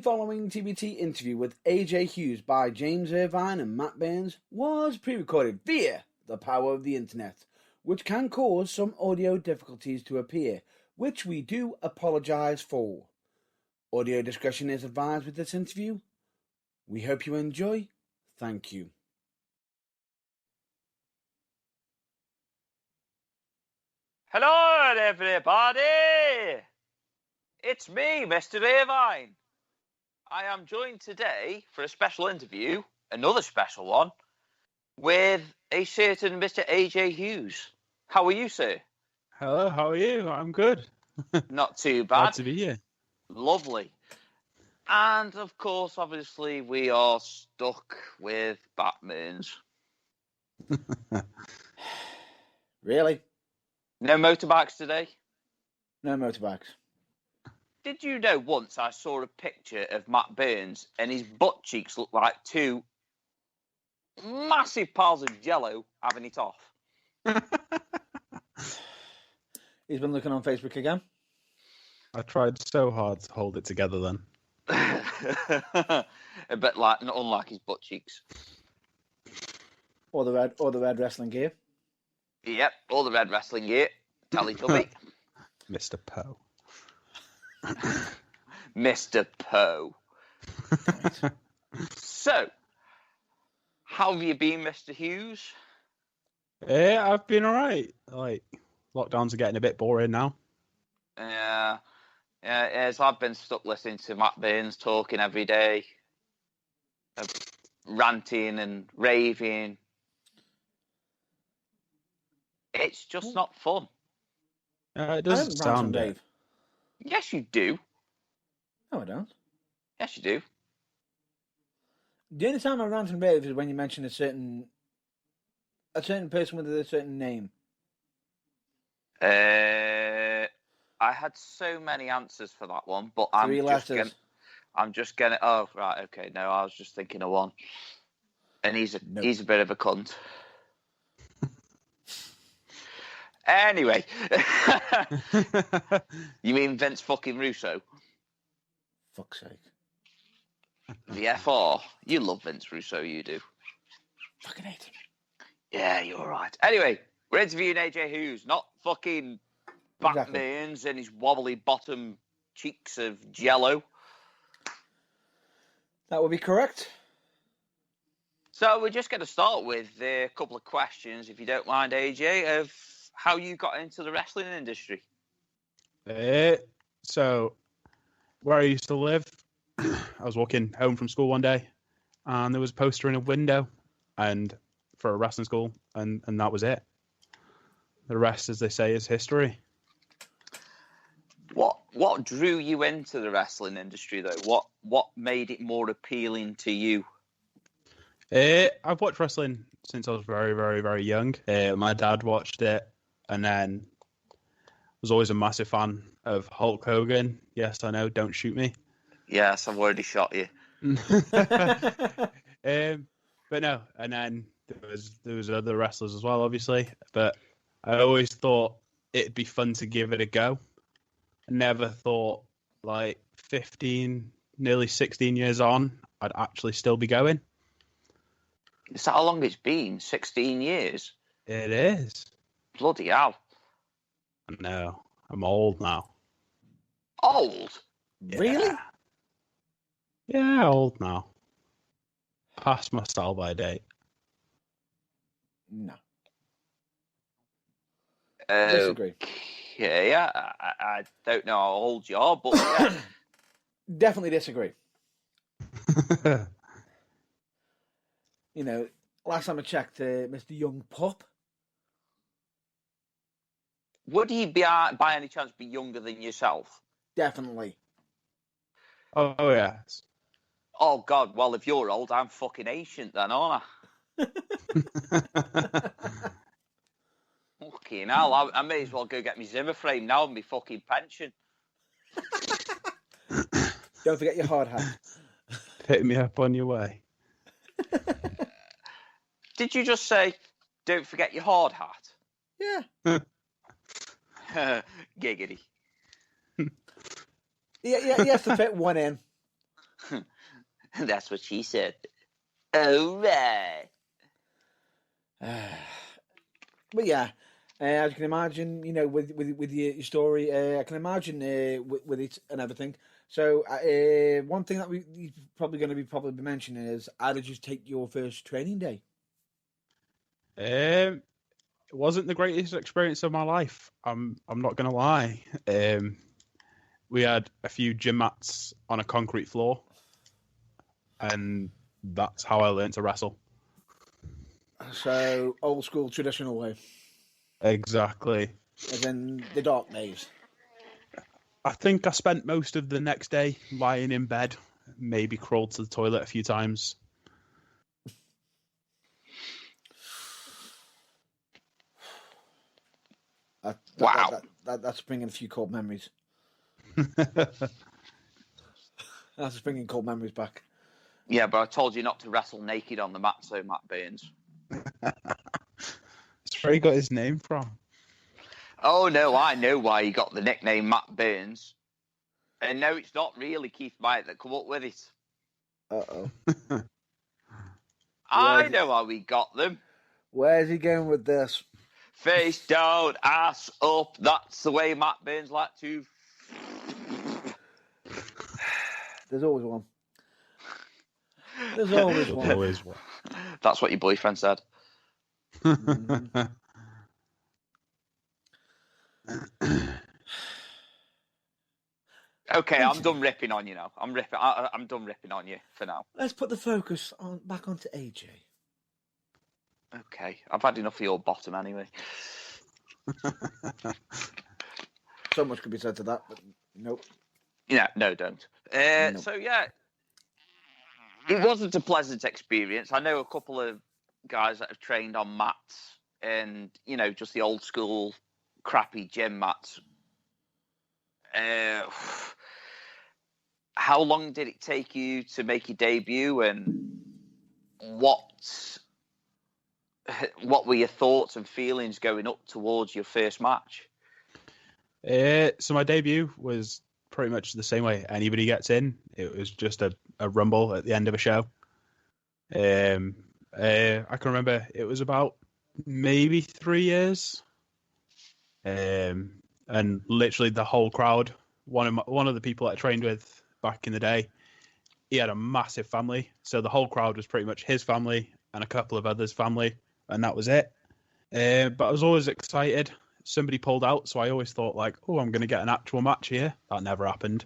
following TBT interview with AJ Hughes by James Irvine and Matt Burns was pre-recorded via the power of the internet, which can cause some audio difficulties to appear, which we do apologise for. Audio discretion is advised with this interview. We hope you enjoy. Thank you. Hello, everybody! It's me, Mr. Irvine. I am joined today for a special interview, another special one, with a certain Mr. AJ Hughes. How are you, sir? Hello, how are you? I'm good. Not too bad. Glad to be here. Lovely. And, of course, obviously, we are stuck with Batmans. Really? No motorbikes today? No motorbikes. Did you know once I saw a picture of Matt Burns and his butt cheeks looked like two massive piles of jello having it off? He's been looking on Facebook again. I tried so hard to hold it together then. A bit like, not unlike his butt cheeks. Or the red wrestling gear. Yep, all the red wrestling gear. Teletubby. Mr. Poe. Mr. Poe. So, how have you been, Mr. Hughes? Yeah, I've been alright. Like, lockdowns are getting a bit boring now. Yeah, so I've been stuck listening to Matt Burns talking every day, ranting and raving. It's just not fun. It doesn't sound it. Yes, you do. No, I don't. Yes, you do. The only time I rant and rave is when you mention a certain person with a certain name. I had so many answers for that one, but I'm just gonna. Oh, right, okay. No, I was just thinking of one, and he's a bit of a cunt. Anyway, you mean Vince fucking Russo? Fuck's sake. The FR. You love Vince Russo, you do. Fucking hate him. Yeah, you're right. Anyway, we're interviewing AJ Hughes, not fucking Batman's and his wobbly bottom cheeks of jello. That would be correct. So we're just going to start with a couple of questions, if you don't mind, AJ, of how you got into the wrestling industry. So, where I used to live, I was walking home from school one day, and there was a poster in a window, and for a wrestling school, and that was it. The rest, as they say, is history. What drew you into the wrestling industry, though? What made it more appealing to you? I've watched wrestling since I was very, very, very young. My dad watched it, and then was always a massive fan of Hulk Hogan. Yes, I know, don't shoot me. Yes, I've already shot you. But no, and then there was other wrestlers as well, obviously. But I always thought it'd be fun to give it a go. I never thought, like, 15, nearly 16 years on, I'd actually still be going. Is that how long it's been? 16 years? It is. Bloody hell. No, I'm old now. Old? Yeah. Really? Yeah, old now. Past my sell-by date. No. Disagree. Okay, I don't know how old you are, but yeah. Definitely disagree. You know, last time I checked, Mr. Young Pup. Would he be, by any chance, be younger than yourself? Definitely. Oh, yes. Oh, God, well, if you're old, I'm fucking ancient then, aren't I? Fucking hell, I may as well go get my Zimmer frame now and my fucking pension. Don't forget your hard hat. Pick me up on your way. Did you just say, don't forget your hard hat? Yeah. Giggity. Yeah, he has to fit one in. That's what she said. All right. But yeah, as you can imagine, you know, with your story, I can imagine with it and everything. So one thing that you're probably going to be mentioning is, how did you take your first training day? It wasn't the greatest experience of my life. I'm not gonna lie. We had a few gym mats on a concrete floor, and that's how I learned to wrestle. So old school, traditional way, Exactly. as in the dark days. I think I spent most of the next day lying in bed, maybe crawled to the toilet a few times. Wow. That's bringing a few cold memories. That's bringing cold memories back. Yeah, but I told you not to wrestle naked on the mat, so Matt Burns. That's where he got his name from. Oh, no, I know why he got the nickname Matt Burns. And no, it's not really Keith Myatt that come up with it. Uh-oh. I know how we got them. Where's he going with this? Face down, ass up. That's the way Matt Burns like to. There's always one. There's always one. Always one. That's what your boyfriend said. Mm-hmm. Okay, I'm done ripping on you now. I'm done ripping on you for now. Let's put the focus back onto AJ. Okay, I've had enough of your bottom anyway. So much could be said to that, but nope. Yeah, no, don't. Nope. So yeah, it wasn't a pleasant experience. I know a couple of guys that have trained on mats, and you know, just the old school crappy gym mats. How long did it take you to make your debut, and what were your thoughts and feelings going up towards your first match? So my debut was pretty much the same way anybody gets in. It was just a rumble at the end of a show. I can remember it was about maybe 3 years. And literally the whole crowd, one of the people that I trained with back in the day, he had a massive family. So the whole crowd was pretty much his family and a couple of others' family, and that was it. But I was always excited. Somebody pulled out, so I always thought like, oh, I'm going to get an actual match here. That never happened.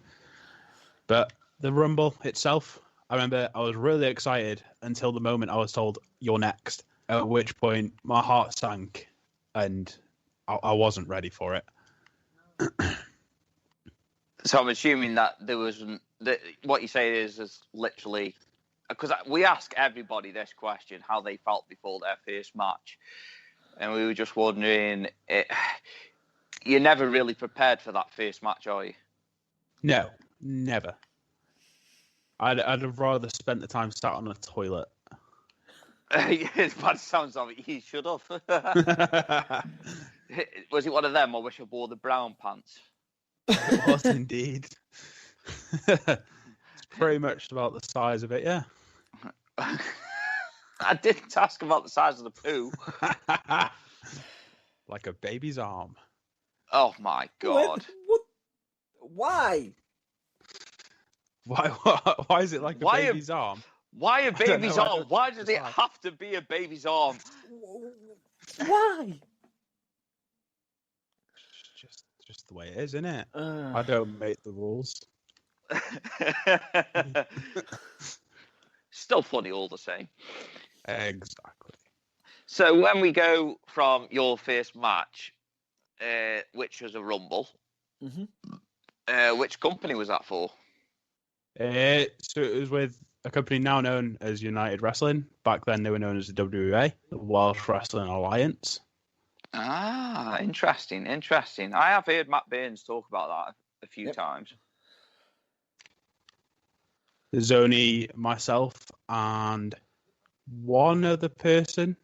But the Rumble itself, I remember I was really excited until the moment I was told, you're next. At which point my heart sank and I wasn't ready for it. So I'm assuming that there wasn't. What you say is literally, because we ask everybody this question, how they felt before their first match, and we were just wondering, you're never really prepared for that first match, are you? No, never. I'd have rather spent the time sat on a toilet. That sounds like you should have. Was it one of them? I wish I wore the brown pants. It was indeed. It's pretty much about the size of it, yeah. I didn't ask about the size of the poo. Like a baby's arm. Oh my god! What? Why? Why is it like a baby's arm? Why a baby's arm? Why does it have to be a baby's arm? Why? Just the way it is, isn't it? I don't make the rules. Still funny all the same. Exactly. So when we go from your first match, which was a Rumble, which company was that for? So it was with a company now known as United Wrestling. Back then they were known as the WWA, the Welsh Wrestling Alliance. Ah, interesting. I have heard Matt Burns talk about that a few times. There's only myself and one other person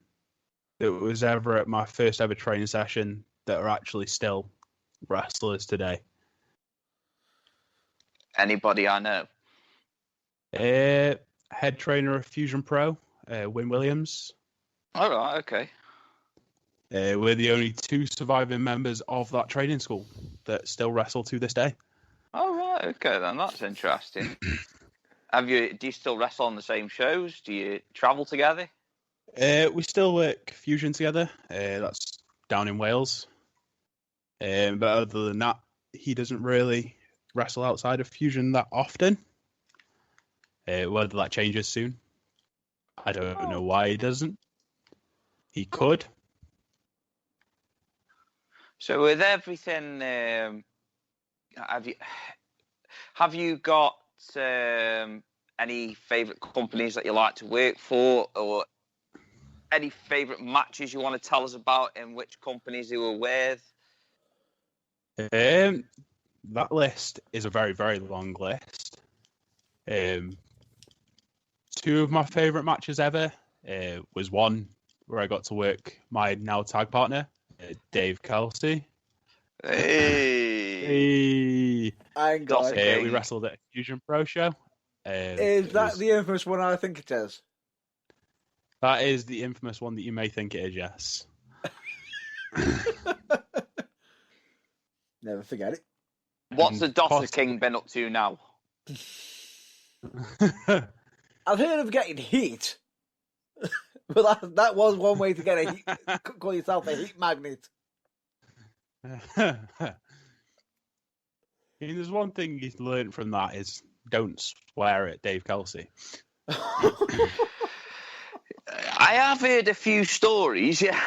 that was ever at my first ever training session that are actually still wrestlers today. Anybody I know? Head trainer of Fusion Pro, Win Williams. All right, okay. We're the only 2 surviving members of that training school that still wrestle to this day. All right, okay, then that's interesting. Do you still wrestle on the same shows? Do you travel together? We still work Fusion together. That's down in Wales. But other than that, he doesn't really wrestle outside of Fusion that often. Whether that changes soon, I don't know why he doesn't. He could. So with everything, have you got any favourite companies that you like to work for, or any favourite matches you want to tell us about, and which companies you were with? That list is a very, very long list. 2 of my favourite matches ever was one where I got to work my now tag partner, Dave Kelsey. Hey. I ain't got it. We wrestled at a Fusion Pro show. Is that the infamous one I think it is? That is the infamous one that you may think it is, yes. Never forget it. What's the Dota King been up to now? I've heard of getting heat. But that was one way to get a heat. Call yourself a heat magnet. There's one thing you learned from that is don't swear at Dave Kelsey. I have heard a few stories, yeah.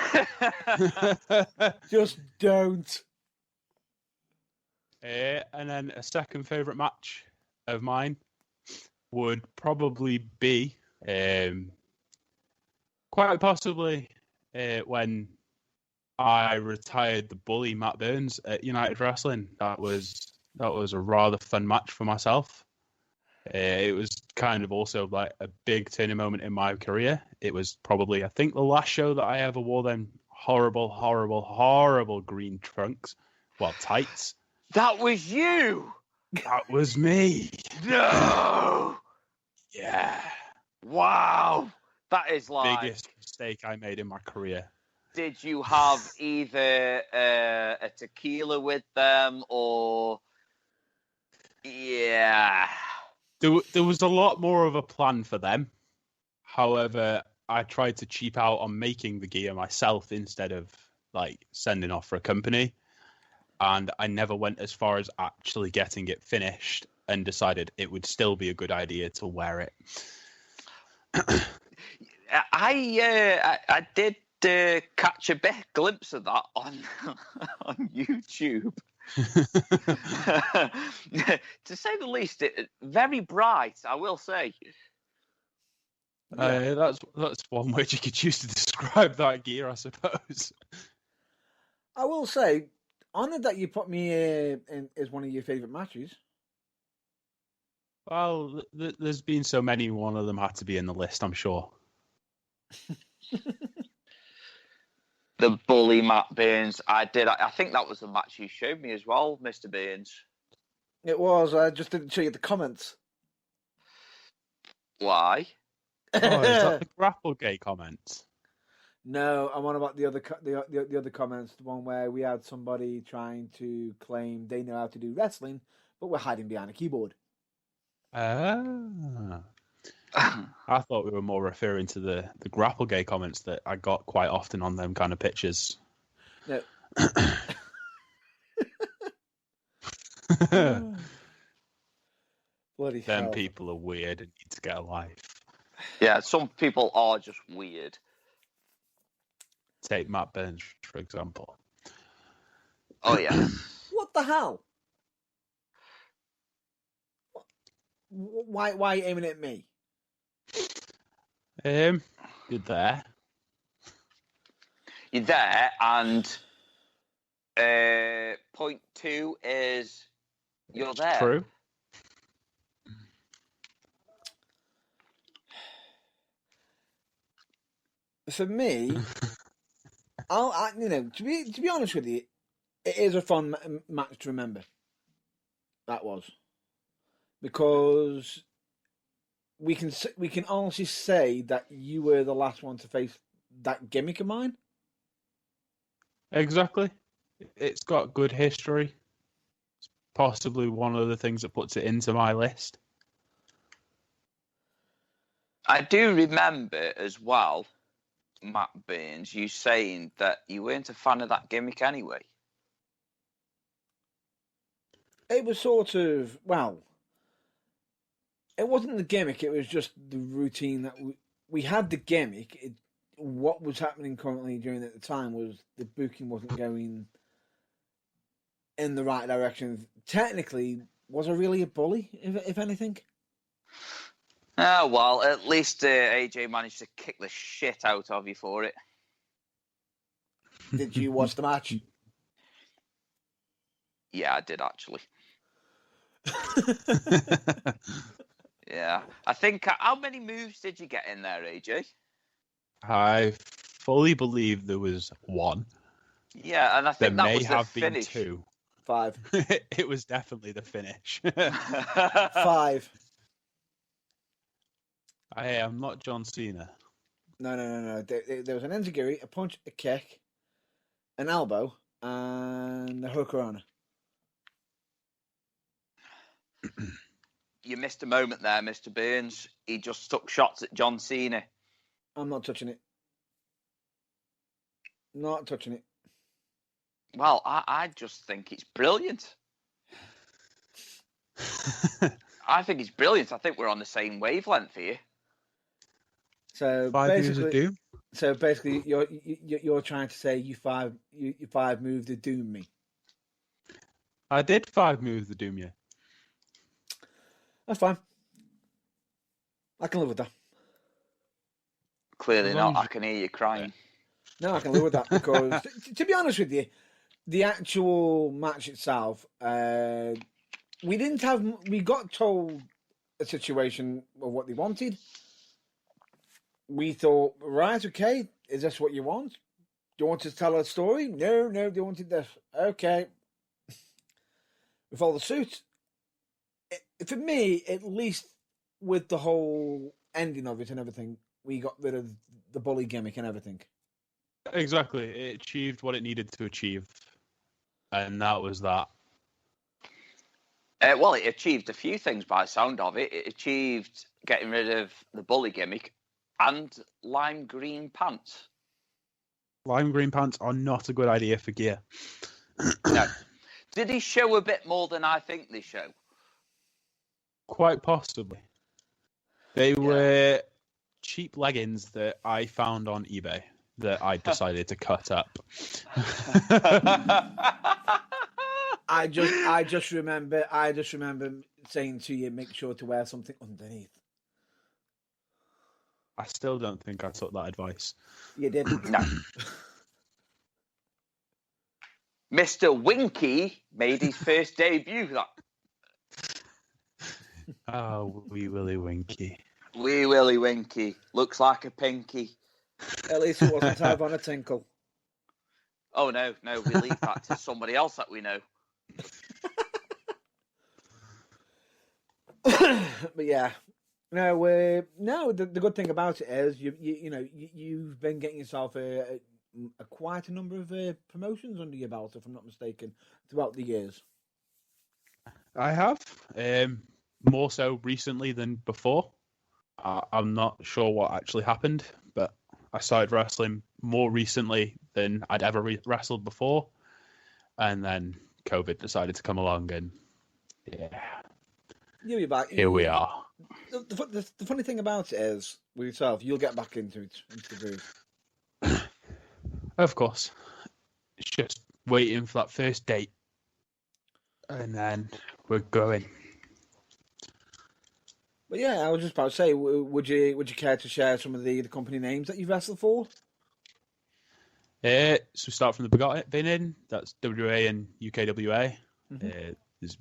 Just don't. And then a second favourite match of mine would probably be quite possibly when I retired the bully Matt Burns at United Wrestling. That was a rather fun match for myself. It was kind of also like a big turning moment in my career. It was probably, I think, the last show that I ever wore them horrible, horrible, horrible green trunks. Well, tights. That was you! That was me. No! Yeah. Wow! That is like... biggest mistake I made in my career. Did you have either a tequila with them or... Yeah... There was a lot more of a plan for them. However, I tried to cheap out on making the gear myself instead of like sending off for a company. And I never went as far as actually getting it finished and decided it would still be a good idea to wear it. I did catch a bit glimpse of that on YouTube. To say the least, it very bright, I will say. That's one word you could use to describe that gear, I suppose. I will say, honoured that you put me in as one of your favourite matches. Well, there's been so many, one of them had to be in the list, I'm sure. The bully Matt Burns, I think that was the match you showed me as well, Mr. Burns. It was. I just didn't show you the comments. Why? Oh, is that the Grapplegate comments? No, I'm on about the other comments. The one where we had somebody trying to claim they know how to do wrestling, but we're hiding behind a keyboard. I thought we were more referring to the Grapplegate comments that I got quite often on them kind of pictures. No. Bloody Them hell. people are weird and need to get a life. Yeah, some people are just weird. Take Matt Burns, for example. Oh, yeah. What the hell? Why are you aiming at me? You're there. You're there, and point 2 is you're there. True. For me, to be honest with you, it is a fun match to remember. That was because we can honestly say that you were the last one to face that gimmick of mine. Exactly. It's got good history. It's possibly one of the things that puts it into my list. I do remember as well, Matt Burns, you saying that you weren't a fan of that gimmick anyway. It was sort of, well, it wasn't the gimmick, it was just the routine that we had the gimmick. What was happening currently during at the time was the booking wasn't going in the right direction. Technically, was I really a bully, if anything? Oh, well, at least AJ managed to kick the shit out of you for it. Did you watch the match? Yeah, I did actually. Yeah. I think, how many moves did you get in there, AJ? I fully believe there was one. Yeah, and I think there that may was the have finish. been two. 5. It was definitely the finish. 5. I'm not John Cena. No. There was an enziguri, a punch, a kick, an elbow, and a hurricanrana. You missed a moment there, Mr. Burns. He just took shots at John Cena. I'm not touching it. Not touching it. Well, I just think it's brilliant. I think it's brilliant. I think we're on the same wavelength here. So 5 moves of basically, doom. so basically, you're trying to say you five moves to doom me. I did 5 moves of doom you. That's fine. I can live with that. Clearly As long not. as I can hear you crying. No, I can live with that because, to be honest with you, the actual match itself, we didn't have. We got told a situation of what they wanted. We thought, right, okay, is this what you want? Do you want to tell a story? No, they wanted this. Okay. We follow the suit. For me, at least with the whole ending of it and everything, we got rid of the bully gimmick and everything. Exactly. It achieved what it needed to achieve. And that was that. Well, it achieved a few things by the sound of it. It achieved getting rid of the bully gimmick and lime green pants. Lime green pants are not a good idea for gear. No. Did he show a bit more than I think they show? Quite possibly. They were cheap leggings that I found on eBay that I decided to cut up. I just remember saying to you, make sure to wear something underneath. I still don't think I took that advice. You didn't. No. Mr. Winky made his first debut. Oh, wee willy winky. Wee Willy Winky. Looks like a pinky. At least it wasn't Tab on a tinkle. Oh, no, we leave that to somebody else that we know. But yeah. No, the good thing about it is you've been getting yourself a quite a number of promotions under your belt, if I'm not mistaken, throughout the years. I have. More so recently than before. I'm not sure what actually happened, but I started wrestling more recently than I'd ever wrestled before. And then COVID decided to come along and You'll be back. Here we are. The funny thing about it is, with yourself, you'll get back into the groove. Of course. It's just waiting for that first date. And then we're going. But yeah, I was just about to say, would you care to share some of the company names that you've wrestled for? So we start from the beginning. That's WA and UKWA. Mm-hmm. There's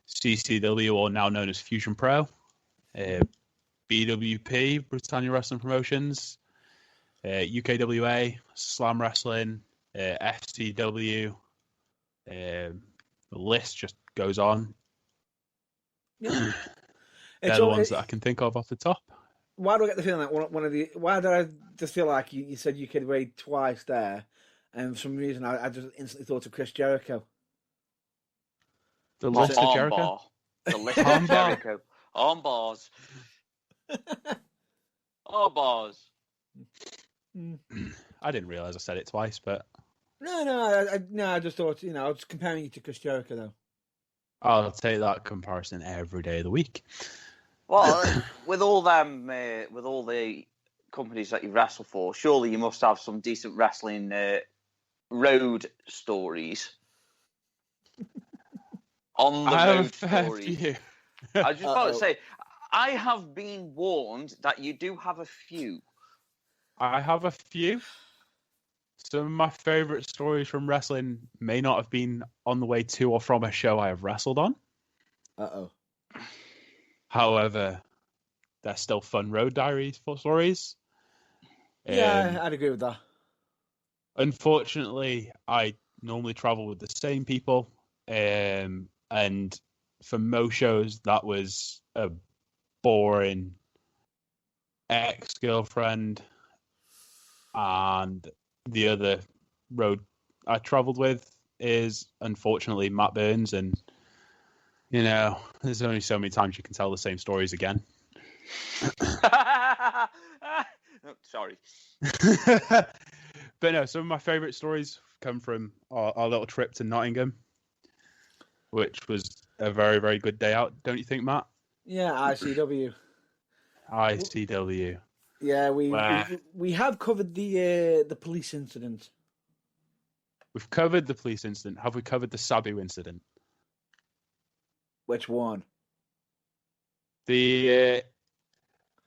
CCW, or now known as Fusion Pro. BWP, Britannia Wrestling Promotions. UKWA, Slam Wrestling. FCW. The list just goes on. Yeah. They're the ones that I can think of off the top. Why do I get the feeling that one of the? Why did I just feel like you said you could weigh twice there, and for some reason I just instantly thought of Chris Jericho. The list of Jericho. Bar. The list of Jericho. Arm bars. Arm bars. I didn't realise I said it twice, but no. I just thought I was comparing you to Chris Jericho though. I'll take that comparison every day of the week. Well, with all the companies that you wrestle for, surely you must have some decent wrestling road stories. On the road stories. I just want to say, I have been warned that you do have a few. I have a few. Some of my favourite stories from wrestling may not have been on the way to or from a show I have wrestled on. However, they're still fun road diaries for stories. Yeah, I'd agree with that. Unfortunately, I normally travel with the same people. And for most shows, that was a boring ex-girlfriend. And the other road I travelled with is, unfortunately, Matt Burns. And, there's only so many times you can tell the same stories again. Sorry. But no, some of my favourite stories come from our little trip to Nottingham, which was a very, very good day out, don't you think, Matt? Yeah, ICW. ICW. Yeah, we have covered the police incident. We've covered the police incident. Have we covered the Sabu incident? Which one? The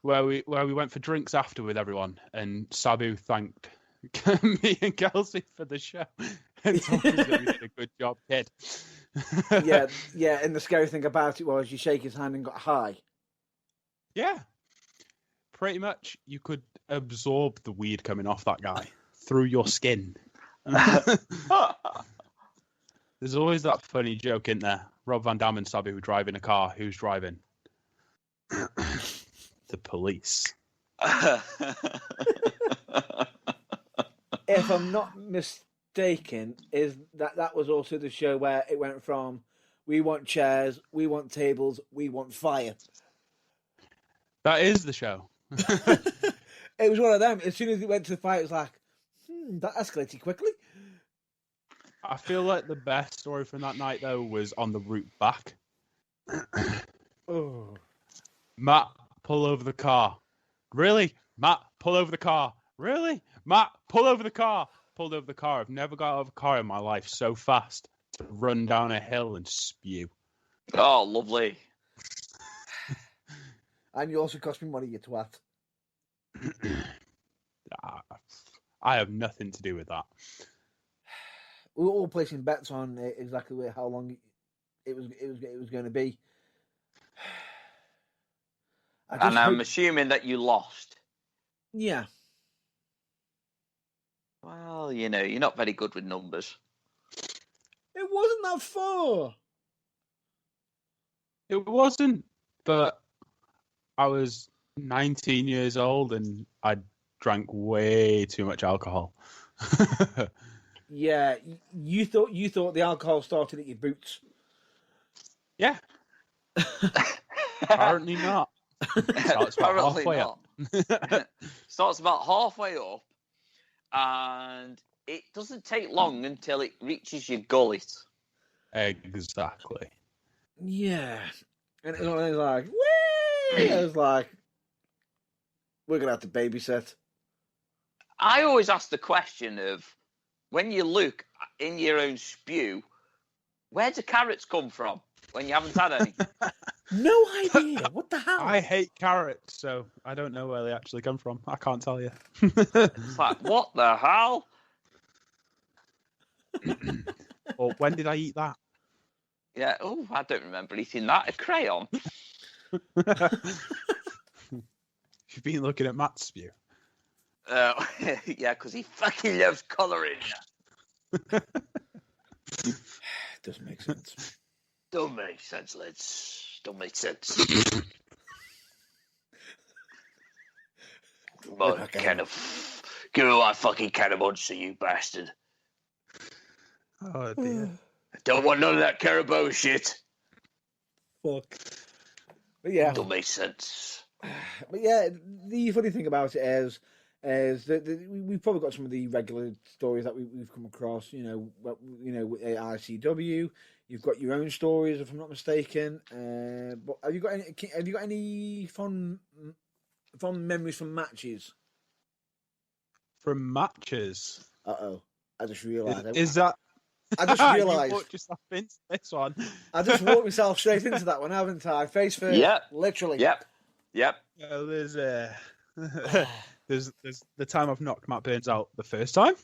where we went for drinks after with everyone, and Sabu thanked me and Kelsey for the show and told us that we did a good job, kid. yeah. And the scary thing about it was you shake his hand and got high. Yeah. Pretty much, you could absorb the weed coming off that guy through your skin. There's always that funny joke in there. Rob Van Dam and Sabu driving a car. Who's driving? The police. If I'm not mistaken, is that was also the show where it went from we want chairs, we want tables, we want fire. That is the show. It was one of them. As soon as it went to the fire, it was like, that escalated quickly. I feel like the best story from that night, though, was on the route back. Oh. Matt, pull over the car. Really? Matt, pull over the car. Really? Matt, pull over the car. Pulled over the car. I've never got out of a car in my life so fast to run down a hill and spew. Oh, lovely. And you also cost me money, you twat. I have nothing to do with that. We were all placing bets on exactly how long it was going to be. I'm assuming that you lost. Yeah. Well, you're not very good with numbers. It wasn't that far. It wasn't, but I was 19 years old and I drank way too much alcohol. Yeah, you thought the alcohol started at your boots. Yeah. Apparently not. Starts about halfway up. Starts about halfway up, and it doesn't take long until it reaches your gullet. Exactly. Yeah. And it was like, whee! I was like, we're going to have to babysit. I always ask the question of, when you look in your own spew, where do carrots come from when you haven't had any? No idea. What the hell? I hate carrots, so I don't know where they actually come from. I can't tell you. It's like, what the hell? Or when did I eat that? Yeah, I don't remember eating that. A crayon. You've been looking at Matt's spew. Yeah, because he fucking loves colouring. Doesn't make sense. Don't make sense, lads. Don't make sense. Come on, Kenna. Give me my fucking Kenna monster, you bastard. Oh dear. I don't want none of that Carabao shit. Fuck. But yeah. Don't make sense. But yeah, the funny thing about it is that we've probably got some of the regular stories that we've come across. With ICW, you've got your own stories, if I'm not mistaken. But have you got any fond memories from matches? From matches. I just realised. Is that? I just realised. You walked yourself into this one. I just walked myself straight into that one, haven't I? Face first. Yep. Literally. Yep. Well, there's the time I've knocked Matt Burns out the first time.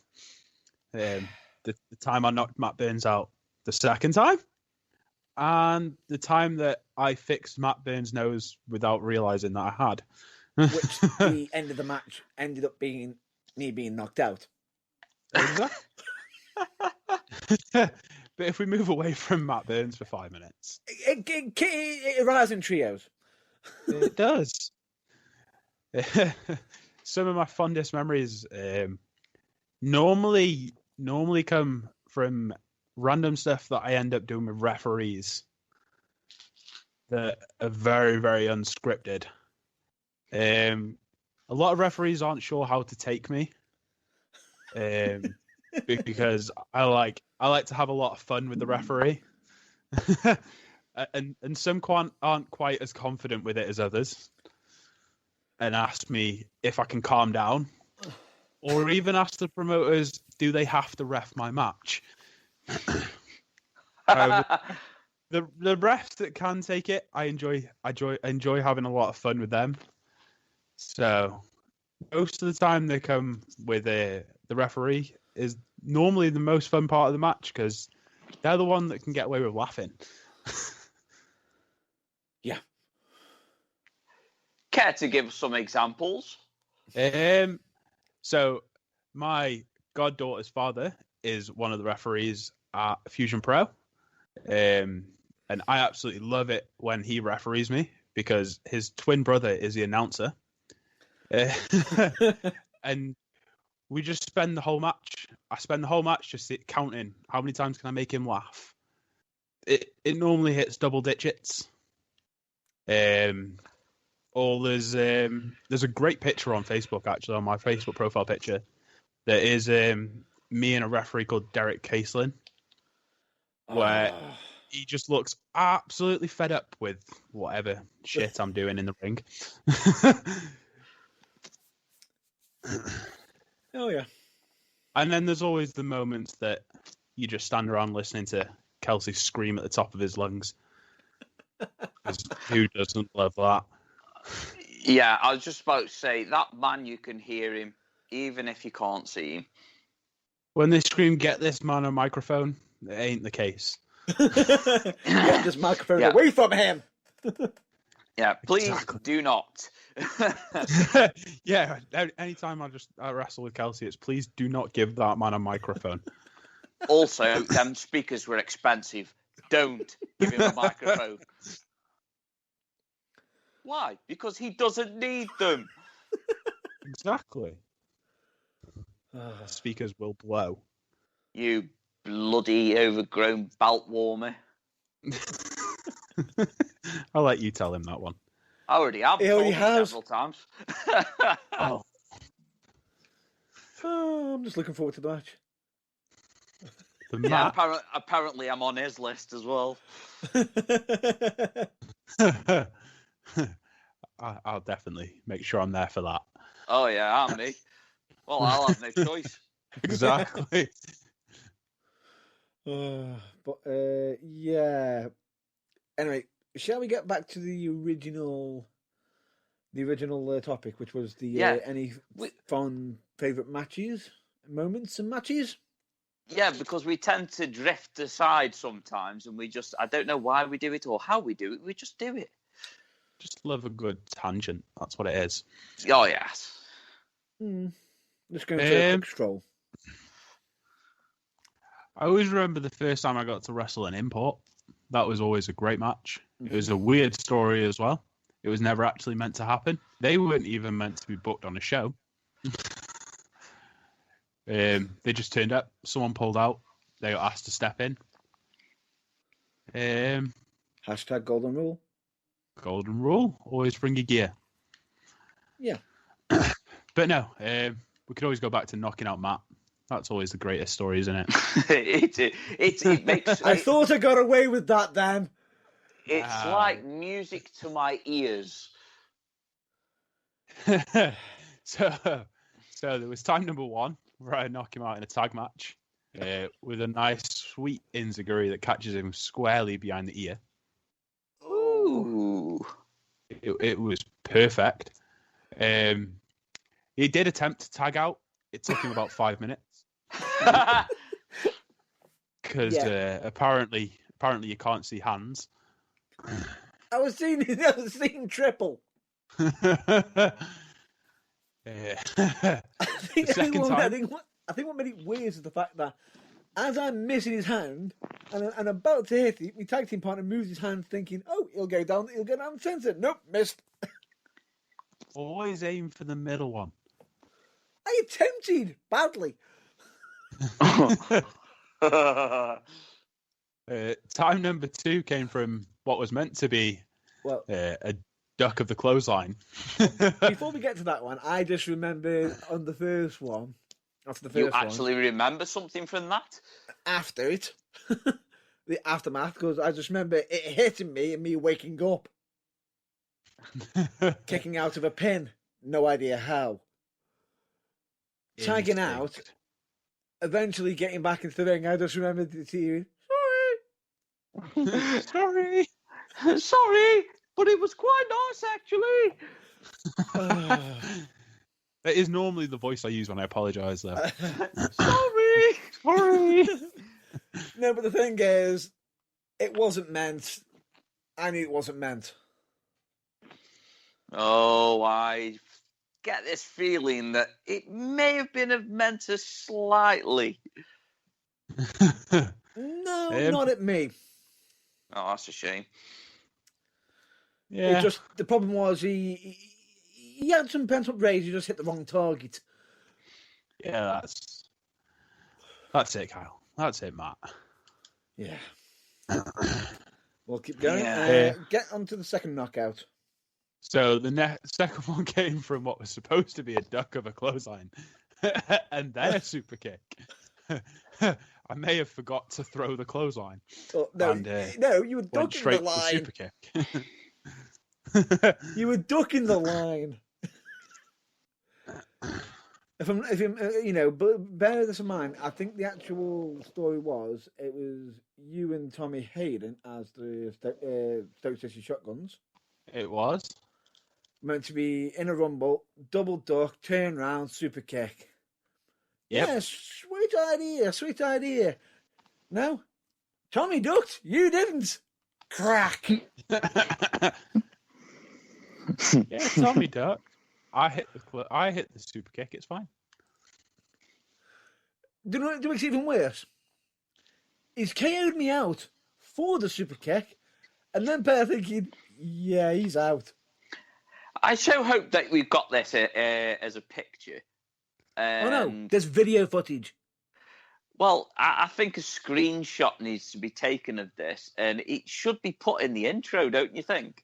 The time I knocked Matt Burns out the second time. And the time that I fixed Matt Burns' nose without realising that I had. Which the end of the match ended up being me being knocked out. Exactly. But if we move away from Matt Burns for 5 minutes, it arises in trios. It does. Some of my fondest memories normally come from random stuff that I end up doing with referees that are very, very unscripted. A lot of referees aren't sure how to take me. Because I like to have a lot of fun with the referee, and some aren't quite as confident with it as others, and ask me if I can calm down, or even ask the promoters, do they have to ref my match? The refs that can take it, I enjoy having a lot of fun with them. So most of the time they come with the referee is normally the most fun part of the match because they're the one that can get away with laughing. Yeah. Care to give some examples? So my goddaughter's father is one of the referees at Fusion Pro. And I absolutely love it when he referees me because his twin brother is the announcer. And we just spend the whole match. I spend the whole match just counting how many times can I make him laugh. It normally hits double digits. Or there's a great picture on Facebook actually on my Facebook profile picture. There is me and a referee called Derek Caselin, where he just looks absolutely fed up with whatever shit I'm doing in the ring. Oh, yeah. And then there's always the moments that you just stand around listening to Kelsey scream at the top of his lungs. Who doesn't love that? Yeah, I was just about to say, that man, you can hear him, even if you can't see him. When they scream, get this man a microphone, it ain't the case. Get this microphone away from him! Yeah, please do not. Yeah, anytime I wrestle with Kelsey, it's please do not give that man a microphone. Also, them speakers were expensive. Don't give him a microphone. Why? Because he doesn't need them. Exactly. Speakers will blow. You bloody overgrown belt warmer. I'll let you tell him that one. I already have. He already has. Several times. Oh. I'm just looking forward to the match. Yeah, apparently I'm on his list as well. I'll definitely make sure I'm there for that. Oh yeah, I'm me. Well, I'll have no choice. Exactly. Yeah. Anyway, shall we get back to the original topic, which was the any fun favourite matches, moments and matches? Yeah, because we tend to drift aside sometimes, and I don't know why we do it or how we do it. We just do it. Just love a good tangent. That's what it is. Oh, yes. Let's go for a quick stroll. I always remember the first time I got to wrestle an import. That was always a great match. It was a weird story as well. It was never actually meant to happen. They weren't even meant to be booked on a show. They just turned up. Someone pulled out. They got asked to step in. Hashtag golden rule. Golden rule: always bring your gear. Yeah. But no, we could always go back to knocking out Matt. That's always the greatest story, isn't it? It makes. I thought I got away with that, Dan. It's like music to my ears. So there was time number 1 where I knock him out in a tag match with a nice sweet enziguri that catches him squarely behind the ear. Ooh. It was perfect. He did attempt to tag out. It took him about 5 minutes. Because apparently you can't see hands. I was seeing triple. I think what made it weird is the fact that as I'm missing his hand and about to hit it, my tag team partner moves his hand, thinking, "Oh, he'll go down the center." Nope, missed. Always aim for the middle one. I attempted badly. Time number 2 came from what was meant to be a duck of the clothesline. Before we get to that one, I just remembered on the first one. You actually remember something from that? After it, the aftermath, because I just remember it hitting me and me waking up, kicking out of a pin. No idea how. Tagging out, eventually getting back into the ring. I just remember the TV. Sorry. Sorry, but it was quite nice, actually. That is normally the voice I use when I apologise, though. Sorry. No, but the thing is, it wasn't meant. I knew it wasn't meant. Oh, I get this feeling that it may have been meant to slightly. No, not at me. Oh, that's a shame. Yeah. It just the problem was he had some pent up rage. He just hit the wrong target. Yeah, that's it, Kyle. That's it, Matt. Yeah. We'll keep going. Yeah. Get on to the second knockout. So the second one came from what was supposed to be a duck of a clothesline, and then a super kick. I may have forgot to throw the clothesline. Oh, no, no, you were Went ducking straight the line. to super kick. You were ducking the line. If but bear this in mind. I think the actual story was it was you and Tommy Hayden as the Stoke City Shotguns. It was Meant to be in a rumble, double duck, turn round, super kick. Yep. Yeah, sweet idea. No, Tommy ducked, you didn't. Crack. Yeah, Tommy ducked. I hit the super kick. It's fine. Do you know what makes it even worse? He's KO'd me out for the super kick, and then Pear thinking, yeah, he's out. I so hope that we've got this as a picture. Oh no, there's video footage. Well, I think a screenshot needs to be taken of this, and it should be put in the intro, don't you think?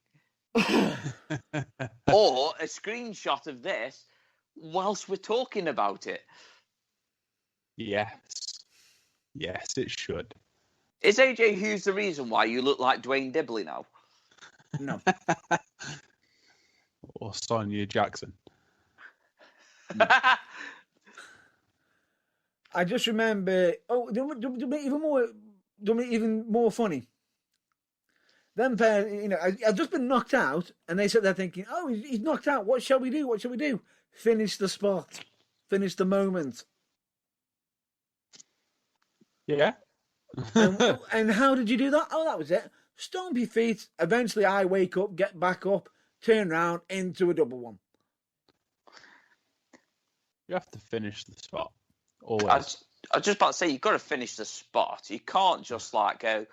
Or a screenshot of this whilst we're talking about it. Yes, it should. Is AJ Hughes the reason why you look like Dwayne Dibley now? No. Or Sonia Jackson. I just remember. Oh, do even more funny. Then, I've just been knocked out, and they sat there thinking, "Oh, he's knocked out. What shall we do? What shall we do? Finish the spot. Finish the moment." Yeah. And how did you do that? Oh, that was it. Stomp your feet. Eventually, I wake up, get back up, turn round into a double one. You have to finish the spot. Always. I was just about to say, you've got to finish the spot. You can't just like go,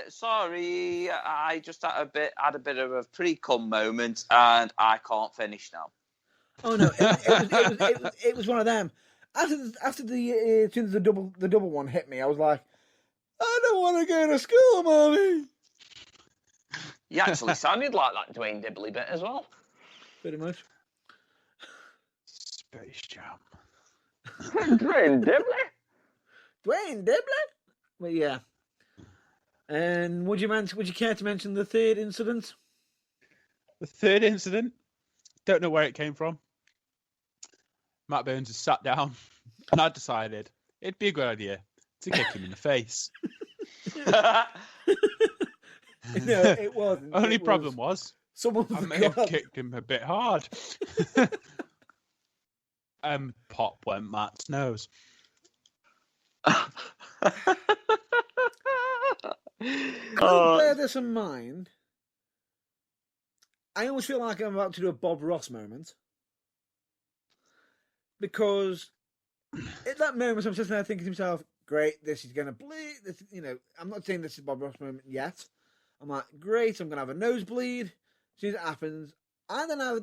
sorry, I just had a bit of a pre-cum moment, and I can't finish now. Oh no, it was one of them. After the as soon as the double one hit me, I was like, I don't want to go to school, mommy. You actually sounded like that Dwayne Dibley bit as well. Pretty much. Space Jam. Dwayne Dibley. Dwayne Dibley. But yeah. And would you care to mention the third incident? The third incident, don't know where it came from. Matt Burns has sat down, and I decided it'd be a good idea to kick him in the face. No, it wasn't. Only problem was someone I may have kicked him a bit hard. Pop went Matt's nose. Bear this in mind. I always feel like I'm about to do a Bob Ross moment. Because at that moment, I'm just there thinking to myself, great, this is going to bleed. This, I'm not saying this is Bob Ross moment yet. I'm like, great, I'm going to have a nosebleed. As soon as it happens, and then I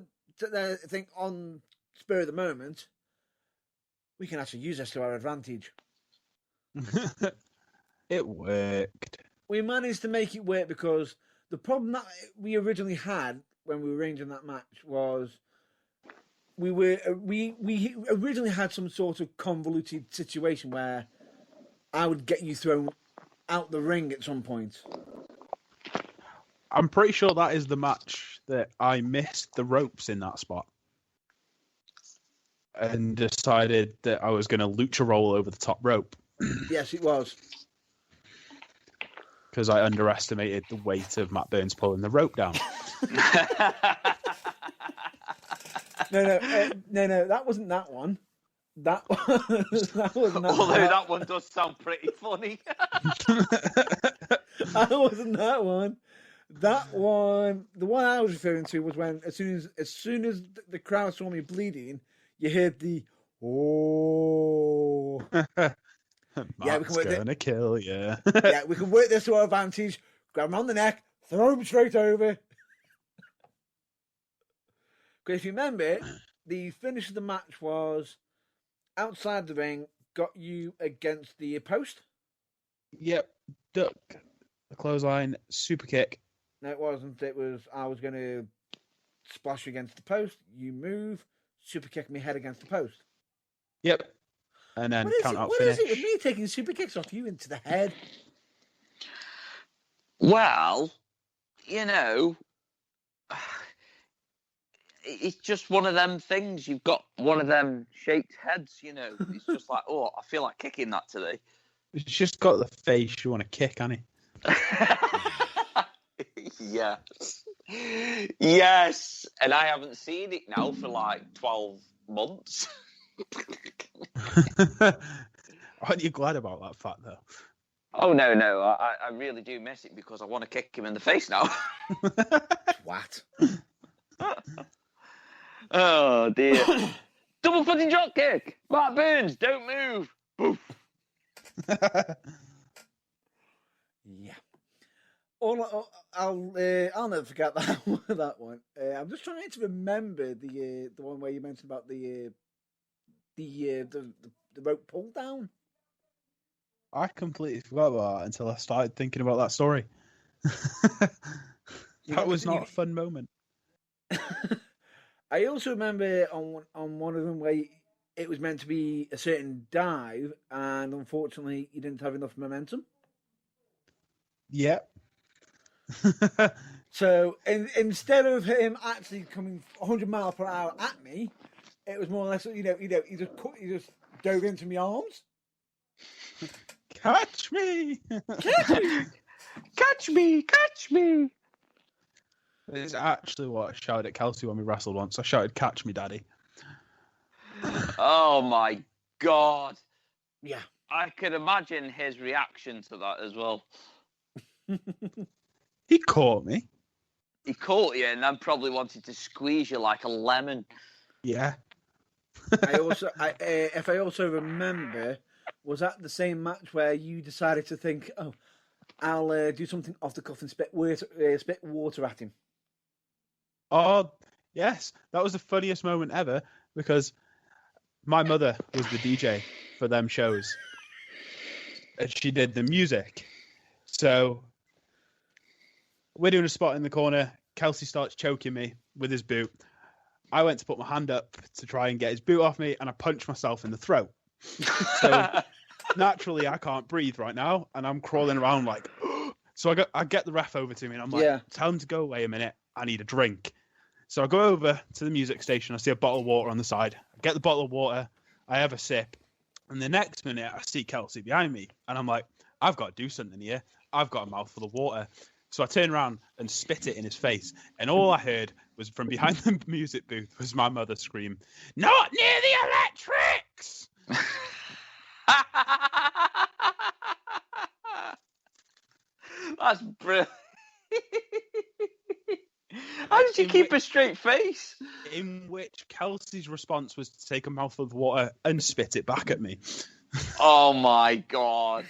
think on spur of the moment, we can actually use this to our advantage. It worked. We managed to make it work because the problem that we originally had when we were arranging that match was we originally had some sort of convoluted situation where I would get you thrown out the ring at some point. I'm pretty sure that is the match that I missed the ropes in that spot and decided that I was going to lucha roll over the top rope. Yes, it was. Because I underestimated the weight of Matt Burns pulling the rope down. No, that wasn't that one. That wasn't that Although that one does sound pretty funny. That wasn't that one. That one, the one I was referring to was when as soon as the crowd saw me bleeding, you heard the oh. Yeah, we can gonna kill you. Yeah, we can work this to our advantage. Grab him on the neck, throw him straight over. Because if you remember, the finish of the match was outside the ring, got you against the post. Yep, duck, the clothesline, super kick. No, it wasn't. It was I was going to splash you against the post. You move, super kick me head against the post. Yep. And then count out what finish. What is it with me taking super kicks off you into the head? Well, it's just one of them things. You've got one of them shaped heads, It's just like, oh, I feel like kicking that today. It's just got the face you want to kick, hasn't it? Yes. Yes. And I haven't seen it now for like 12 months. Aren't you glad about that fact, though? Oh, no. I really do miss it because I want to kick him in the face now. What? Oh, dear. Double footing drop kick. Matt Burns, don't move. Boof. Yeah. I'll never forget that one. I'm just trying to remember the one where you mentioned about the rope pull down. I completely forgot about that until I started thinking about that story. That was not a fun moment. I also remember on one of them where it was meant to be a certain dive, and unfortunately, you didn't have enough momentum. Yep. So instead of him actually coming 100 miles per hour at me, it was more or less he just dove into my arms. Catch me! Catch me! Catch me! Catch me! It's actually what I shouted at Kelsey when we wrestled once. I shouted, "Catch me, daddy." Oh my God. Yeah. I could imagine his reaction to that as well. He caught me. He caught you and then probably wanted to squeeze you like a lemon. Yeah. If I also remember, was that the same match where you decided to think, oh, I'll do something off the cuff and spit water at him. Oh, yes. That was the funniest moment ever because my mother was the DJ for them shows. And she did the music. So we're doing a spot in the corner. Kelsey starts choking me with his boot. I went to put my hand up to try and get his boot off me, and I punched myself in the throat. So naturally, I can't breathe right now, and I'm crawling around like. So I get the ref over to me, and I'm like, tell him to go away a minute. I need a drink. So I go over to the music station. I see a bottle of water on the side. I get the bottle of water. I have a sip. And the next minute, I see Kelsey behind me, and I'm like, I've got to do something here. I've got a mouthful of water. So I turn around and spit it in his face. And all I heard was from behind the music booth was my mother scream, "Not near the electrics!" That's brilliant. How did you keep a straight face? In which Kelsey's response was to take a mouthful of water and spit it back at me. Oh my God.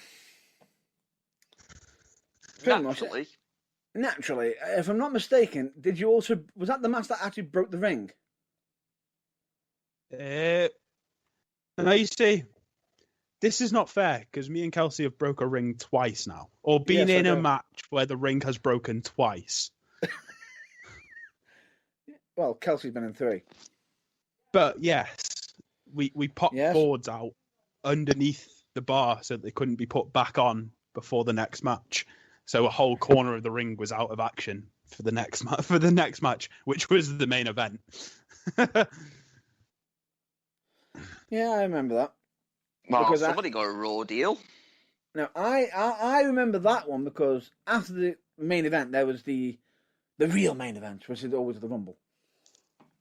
Naturally, if I'm not mistaken, was that the match that actually broke the ring? Now you see, this is not fair because me and Kelsey have broke a ring twice now, or been in a match where the ring has broken twice. Well, Kelsey's been in 3. But yes, we popped boards out underneath the bar so that they couldn't be put back on before the next match. So a whole corner of the ring was out of action for the next match, which was the main event. Yeah, I remember that. Well, because somebody got a raw deal. Now, I remember that one because after the main event, there was the real main event, which is always the Rumble.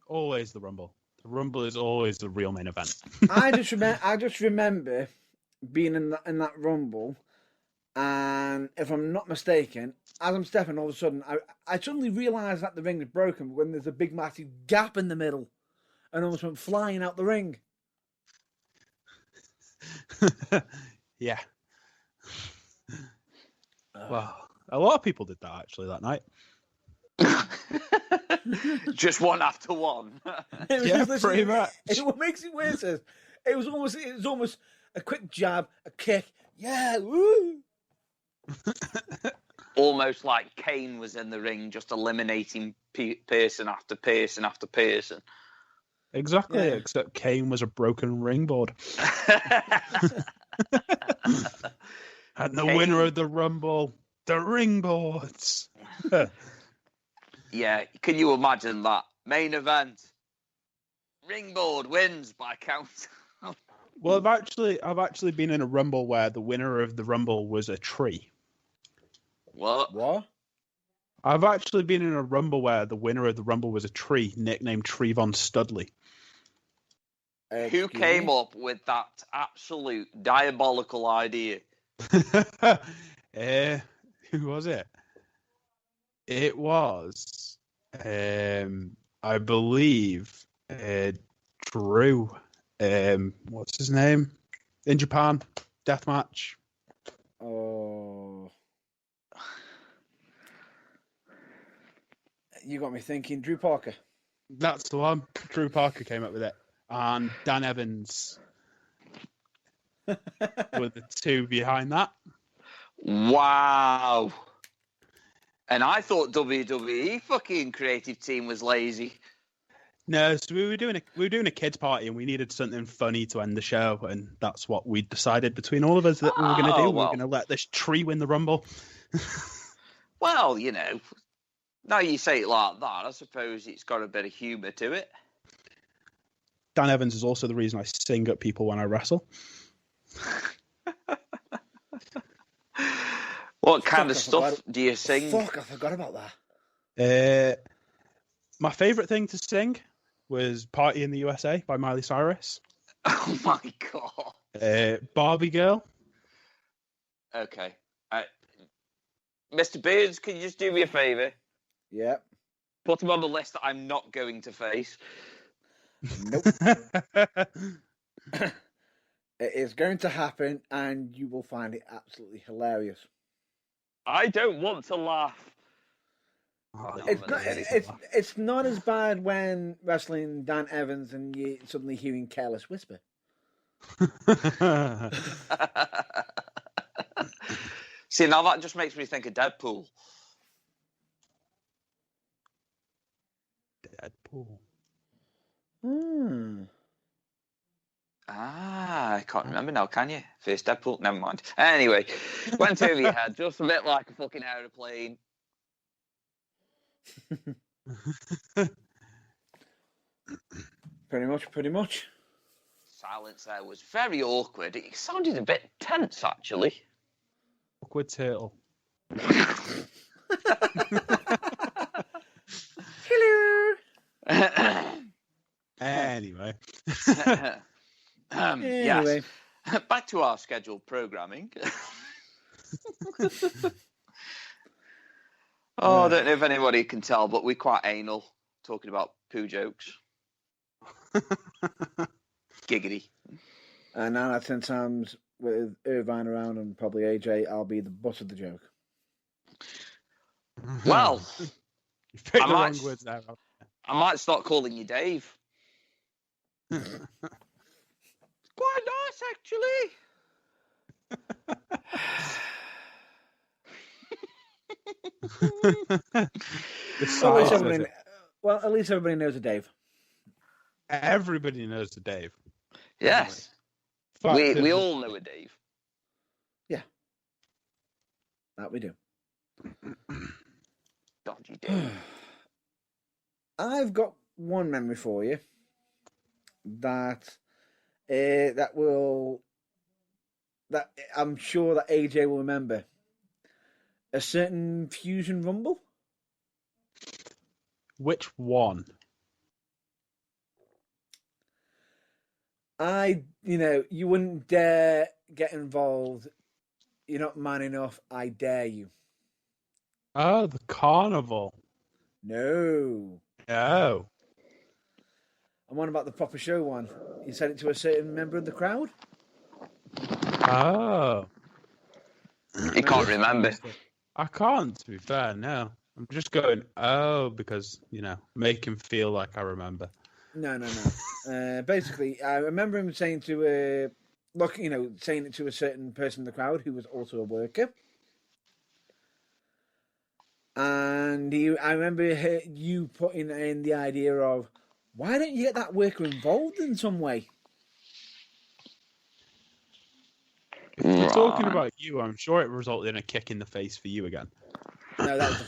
Always the Rumble. The Rumble is always the real main event. I just remember being in that Rumble, and if I'm not mistaken, as I'm stepping, all of a sudden, I suddenly realised that the ring is broken when there's a big massive gap in the middle, and almost went flying out the ring. Yeah. Well, a lot of people did that actually that night. Just one after one. Yeah, pretty much. What makes it worse is it was almost a quick jab, a kick. Yeah, woo. Almost like Kane was in the ring, just eliminating person after person after person. Exactly, except Kane was a broken ringboard. And the winner of the Rumble, the ringboards. Yeah, can you imagine that? Main event. Ringboard wins by count. Well, I've actually been in a Rumble where the winner of the Rumble was a tree. What? I've actually been in a Rumble where the winner of the Rumble was a tree, nicknamed Trevon Studley. Who came up with that absolute diabolical idea? Who was it? It was, I believe, Drew. What's his name? In Japan, deathmatch. Oh, you got me thinking. Drew Parker. That's the one. Drew Parker came up with it, and Dan Evans were the two behind that. Wow. And I thought WWE fucking creative team was lazy. No, so we were doing a kids party and we needed something funny to end the show, and that's what we decided between all of us that we were going to do. We were going to let this tree win the Rumble. Well, you know, now you say it like that, I suppose it's got a bit of humour to it. Dan Evans is also the reason I sing at people when I wrestle. What kind of stuff do you sing? Fuck, I forgot about that. My favourite thing to sing was Party in the USA by Miley Cyrus. Oh my God. Barbie Girl. Okay. Mr. Beards, can you just do me a favour? Yep. Put him on the list that I'm not going to face. Nope. It is going to happen, and you will find it absolutely hilarious. I don't want to laugh. Oh, No, It's I'm not. gonna It's not as bad when wrestling Dan Evans and you suddenly hearing Careless Whisper. See, now that just makes me think of Deadpool. Deadpool. Hmm. I can't remember now, can you? First Deadpool? Never mind. Anyway, went over your head, just a bit like a fucking aeroplane. Pretty much. Silence there was very awkward. It sounded a bit tense, actually. Awkward turtle. Hello. Anyway. Anyway. Yes. Back to our scheduled programming. I don't know if anybody can tell, but we're quite anal talking about poo jokes. Giggity. And now at 10 times with Irvine around and probably AJ, I'll be the butt of the joke. Well, you picked I the might- wrong words there. I might start calling you Dave. It's quite nice, actually. The Well, at least size of everybody, it. at least everybody knows a Dave. Everybody knows the Dave. Yes. Fact We is- all know a Dave. That we do. Dodgy Dave. I've got one memory for you that I'm sure that AJ will remember. A certain Fusion Rumble. Which one? You wouldn't dare get involved. You're not man enough. I dare you. Oh, the carnival. No. Oh. I'm on about the proper show one. You said it to a certain member of the crowd? Oh. He can't remember. I can't, to be fair, no. I'm just going, because, make him feel like I remember. No. Basically, I remember him saying saying it to a certain person in the crowd who was also a worker. And I remember you putting in the idea of, why don't you get that worker involved in some way? If we're talking about you, I'm sure it resulted in a kick in the face for you again. No, that was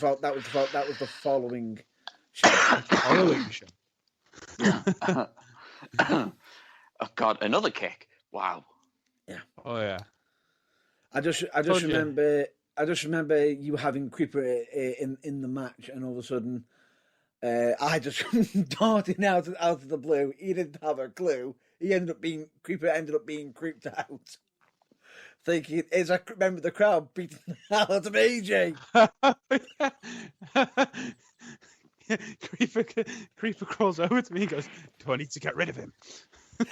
the following show. Following show. Oh God, another kick! Wow. Yeah. Oh yeah. I just remember you having Creeper in the match, and all of a sudden, I just darting out of the blue. He didn't have a clue. Creeper ended up being creeped out. Thinking, as I remember the crowd beating the hell out of AJ. Creeper crawls over to me and goes, "Do I need to get rid of him?" Do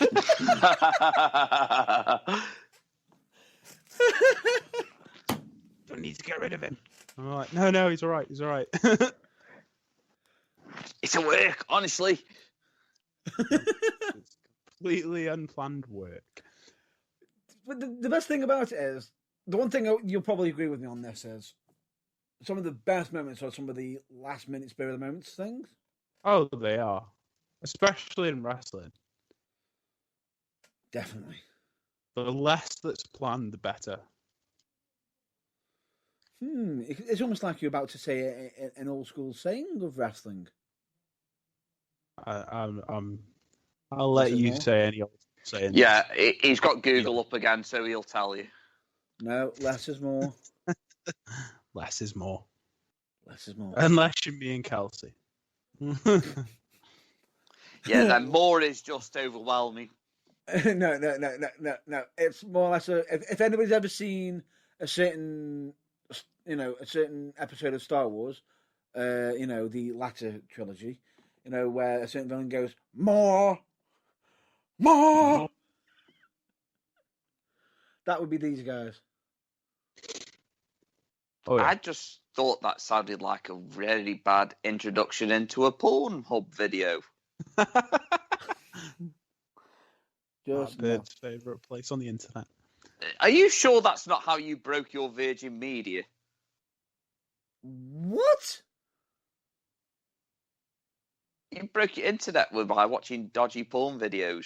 I need to get rid of him? I'm like, no, he's all right. He's all right. It's a work, honestly. It's completely unplanned work. But the best thing about it is, the one thing you'll probably agree with me on this is, some of the best moments are some of the last minute spirit of the moments things. Oh, they are. Especially in wrestling. Definitely. The less that's planned, the better. It's almost like you're about to say an old school saying of wrestling. I'll let you say any old saying. Yeah, he's got Google up again, so he'll tell you. No, less is more. Less is more. Less is more. Unless you're me and Kelsey. Yeah, then more is just overwhelming. No. It's more or less if anybody's ever seen a certain episode of Star Wars, the latter trilogy, where a certain villain goes, more. That would be these guys. Oh, yeah. I just thought that sounded like a really bad introduction into a Pornhub video. Just no. Bird's favourite place on the internet. Are you sure that's not how you broke your Virgin Media? What? You broke your internet by watching dodgy porn videos.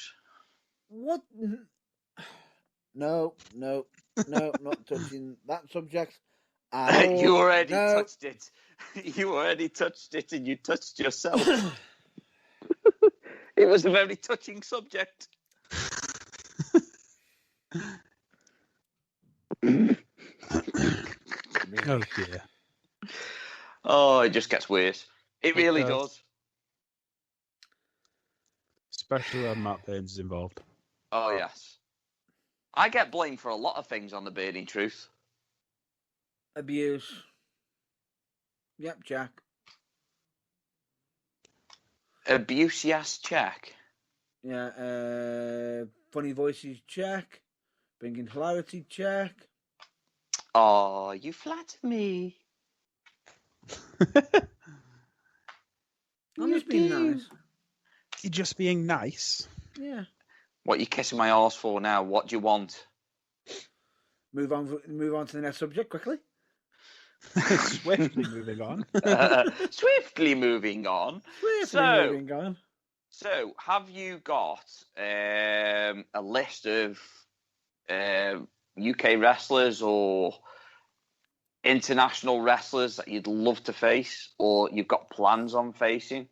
What? No, not touching that subject. You already touched it. You already touched it, and you touched yourself. It was a very touching subject. Oh, dear. Oh, it just gets worse. It really does. does. Especially when Matt Burns is involved. Oh, yes. I get blamed for a lot of things on the Burning Truth. Abuse. Yep, Jack. Abuse, yes, check. Yeah, funny voices, check. Bringing hilarity, check. Oh, you flatter me. I'm just being nice. You're just being nice. Yeah. What are you kissing my arse for now? What do you want? Move on to the next subject quickly. Swiftly moving on. Swiftly moving on. Moving on. So, have you got a list of UK wrestlers or international wrestlers that you'd love to face, or you've got plans on facing?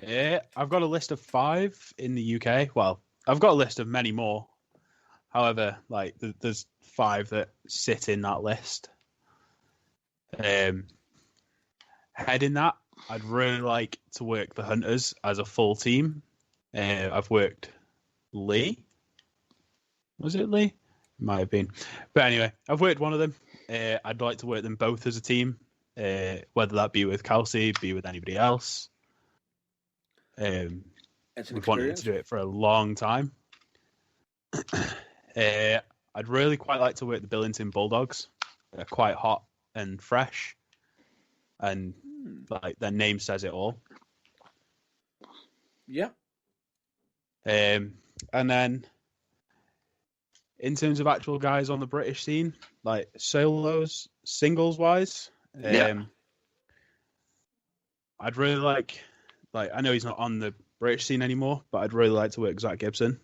Yeah, I've got a list of 5 in the UK. Well, I've got a list of many more. However, like there's 5 that sit in that list. Heading that, I'd really like to work the Hunters as a full team. I've worked Lee. Was it Lee? Might have been. But anyway, I've worked one of them. I'd like to work them both as a team, whether that be with Kelsey, be with anybody else. We've wanted to do it for a long time. I'd really quite like to work the Billington Bulldogs. They're quite hot and fresh, and like their name says it all. Yeah. And then in terms of actual guys on the British scene, like singles wise, I'd really like I know he's not on the British scene anymore, but I'd really like to work Zach Gibson.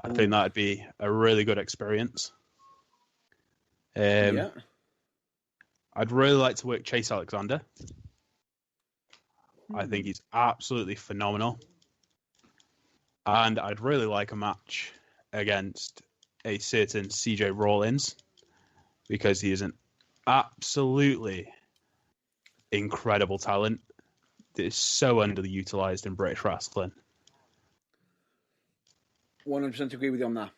I think that'd be a really good experience. I'd really like to work Chase Alexander. I think he's absolutely phenomenal. And I'd really like a match against a certain CJ Rollins, because he is an absolutely incredible talent that is so underutilized in British wrestling. 100% agree with you on that.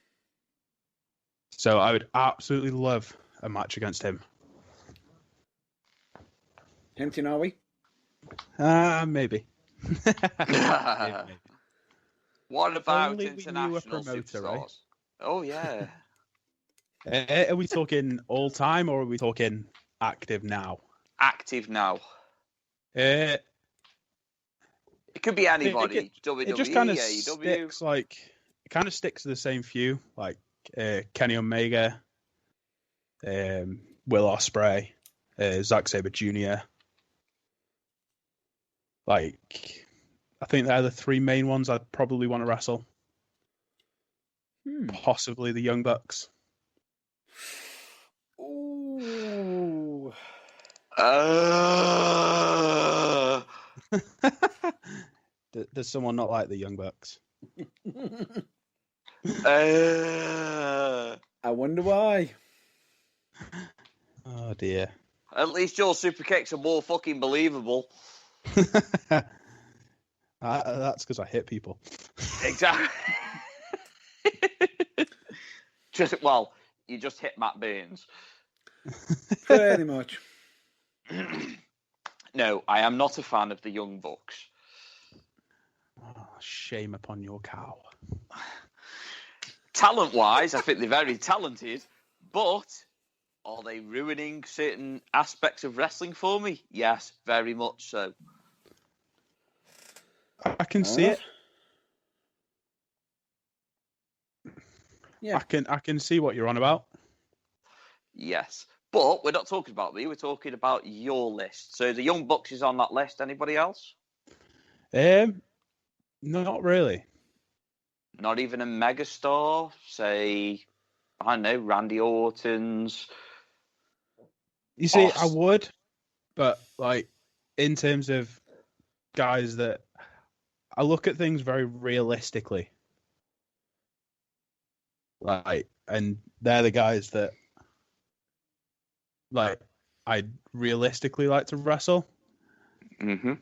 So I would absolutely love a match against him. Hinting, are we? Maybe. Maybe. What about Only we knew a international promoter, superstars? right? Oh, yeah. Are we talking all time, or are we talking active now? Active now. It It could be anybody. WWE, just kind of AEW. sticks to the same few, like Kenny Omega, Will Ospreay, Zack Sabre Jr. Like, I think they're the 3 main ones I'd probably want to wrestle. Possibly the Young Bucks. Ooh. Does someone not like the Young Bucks? I wonder why. Oh dear. At least your super kicks are more fucking believable. That's because I hit people. Exactly. You just hit Matt Burns. Pretty much. No, I am not a fan of the Young Bucks. Oh, shame upon your cow. Talent-wise, I think they're very talented, but Are they ruining certain aspects of wrestling for me? Yes, very much so. I can see it. Yeah. I can see what you're on about. Yes. But we're not talking about me, we're talking about your list. So the Young Bucks is on that list. Anybody else? Not really. Not even a megastar? Say, I don't know, Randy Orton's. You see, I would, but like in terms of guys that I look at things very realistically. Like, and they're the guys that like I'd realistically like to wrestle. Mm-hmm.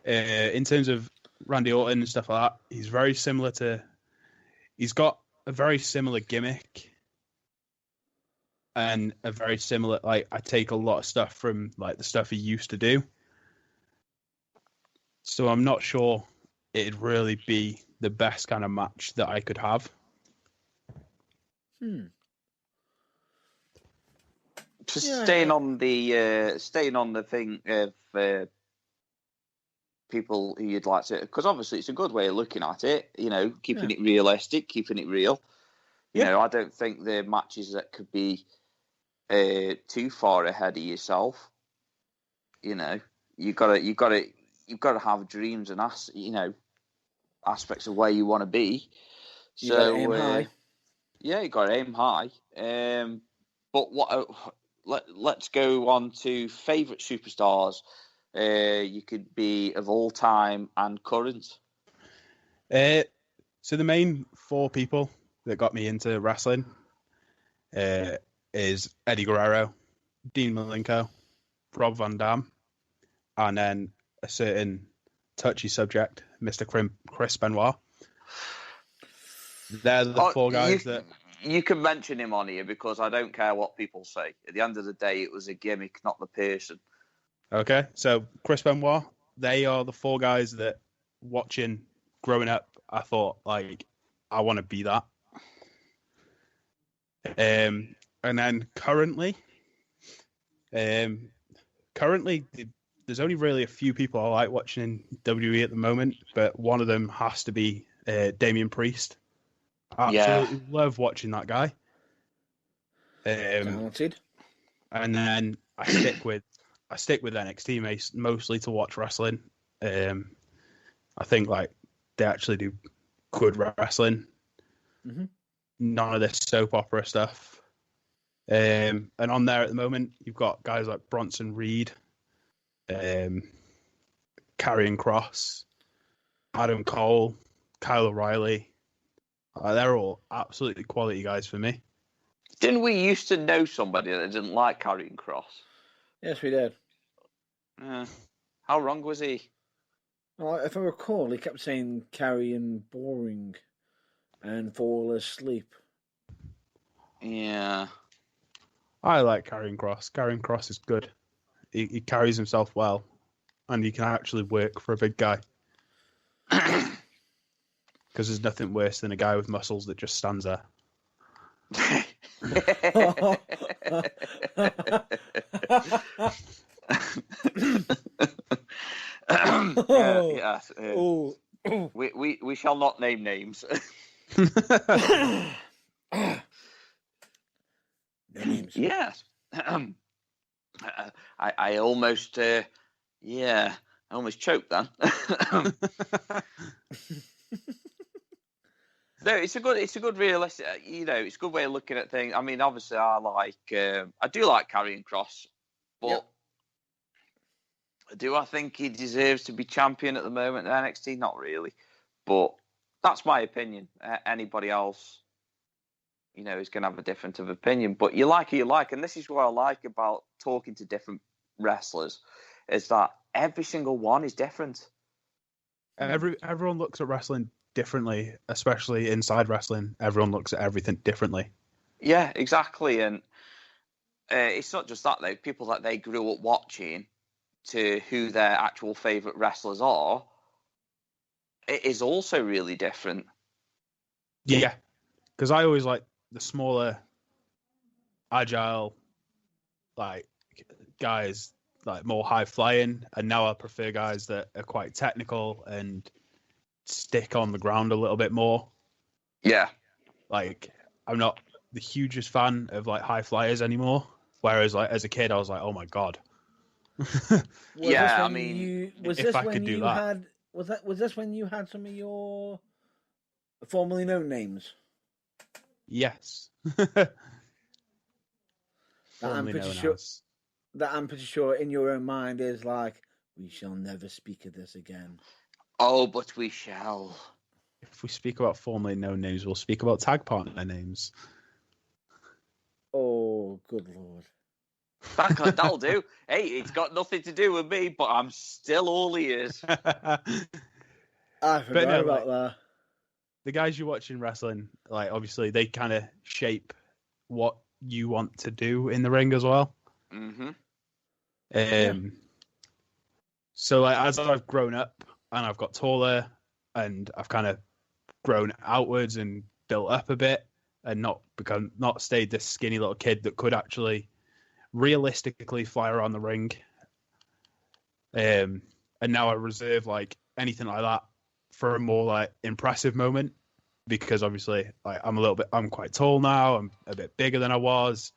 In terms of Randy Orton and stuff like that, he's very similar to. He's got a very similar gimmick, and a very similar. Like, I take a lot of stuff from like the stuff he used to do. So I'm not sure it'd really be the best kind of match that I could have. Staying on the thing of people who you'd like to, because obviously it's a good way of looking at it. You know, keeping it realistic, keeping it real. You know, I don't think the matches that could be too far ahead of yourself. You know, you've got to have dreams and aspects of where you want to be. You got to aim high. Yeah, you got to aim high. But let's go on to favourite superstars. You could be of all time and current. So the main 4 people that got me into wrestling is Eddie Guerrero, Dean Malenko, Rob Van Dam, and then a certain touchy subject, Mr. Chris Benoit. They're the 4 guys that... You can mention him on here because I don't care what people say. At the end of the day, it was a gimmick, not the person. Okay, so Chris Benoit, they are the 4 guys that, watching growing up, I thought, like, I want to be that. And then currently, there's only really a few people I like watching in WWE at the moment, but one of them has to be Damian Priest. I absolutely love watching that guy. Talented. And then I stick with NXT mostly to watch wrestling. I think like they actually do good wrestling. Mm-hmm. None of this soap opera stuff. And on there at the moment, you've got guys like Bronson Reed, Karrion Kross, Adam Cole, Kyle O'Reilly. They're all absolutely quality guys for me. Didn't we used to know somebody that didn't like Karrion Kross? Yes, we did. How wrong was he? Well, if I recall, he kept saying Carrion boring and fall asleep. Yeah. I like Karrion Kross. Karrion Kross is good. He carries himself well, and he can actually work for a big guy. Because there's nothing worse than a guy with muscles that just stands there. Yes. We shall not name names. Names. Yes. I almost I almost choked then. No, it's a good realistic. It's a good way of looking at things. I mean, obviously, I do like Karrion Kross, but do I think he deserves to be champion at the moment in NXT? Not really, but that's my opinion. Anybody else, is going to have a different of opinion. But you like who you like, and this is what I like about talking to different wrestlers, is that every single one is different. Everyone looks at wrestling differently, especially inside wrestling. Everyone looks at everything differently. Yeah, exactly. And it's not just that, though. People that they grew up watching to who their actual favourite wrestlers are, it is also really different. Yeah, because I always like the smaller agile, like guys like more high flying, and now I prefer guys that are quite technical and stick on the ground a little bit more. Yeah. Like, I'm not the hugest fan of like high flyers anymore. Whereas like as a kid, I was like, oh my god. Yeah, I mean, was if this I when could do you that. had was this when you had some of your formerly known names? Yes. Formerly known as. That I'm pretty sure in your own mind is like, we shall never speak of this again. oh, but we shall. If we speak about formerly known names, we'll speak about tag partner names. Oh, good lord. That'll do. Hey, it's got nothing to do with me, but I'm still all ears. I forgot about that. The guys you watch in wrestling, like obviously they kind of shape what you want to do in the ring as well. Mm-hmm. So like as I've grown up and I've got taller and I've kind of grown outwards and built up a bit and not stayed this skinny little kid that could actually realistically fly around the ring. And now I reserve like anything like that for a more like impressive moment, because obviously like I'm quite tall now. I'm a bit bigger than I was.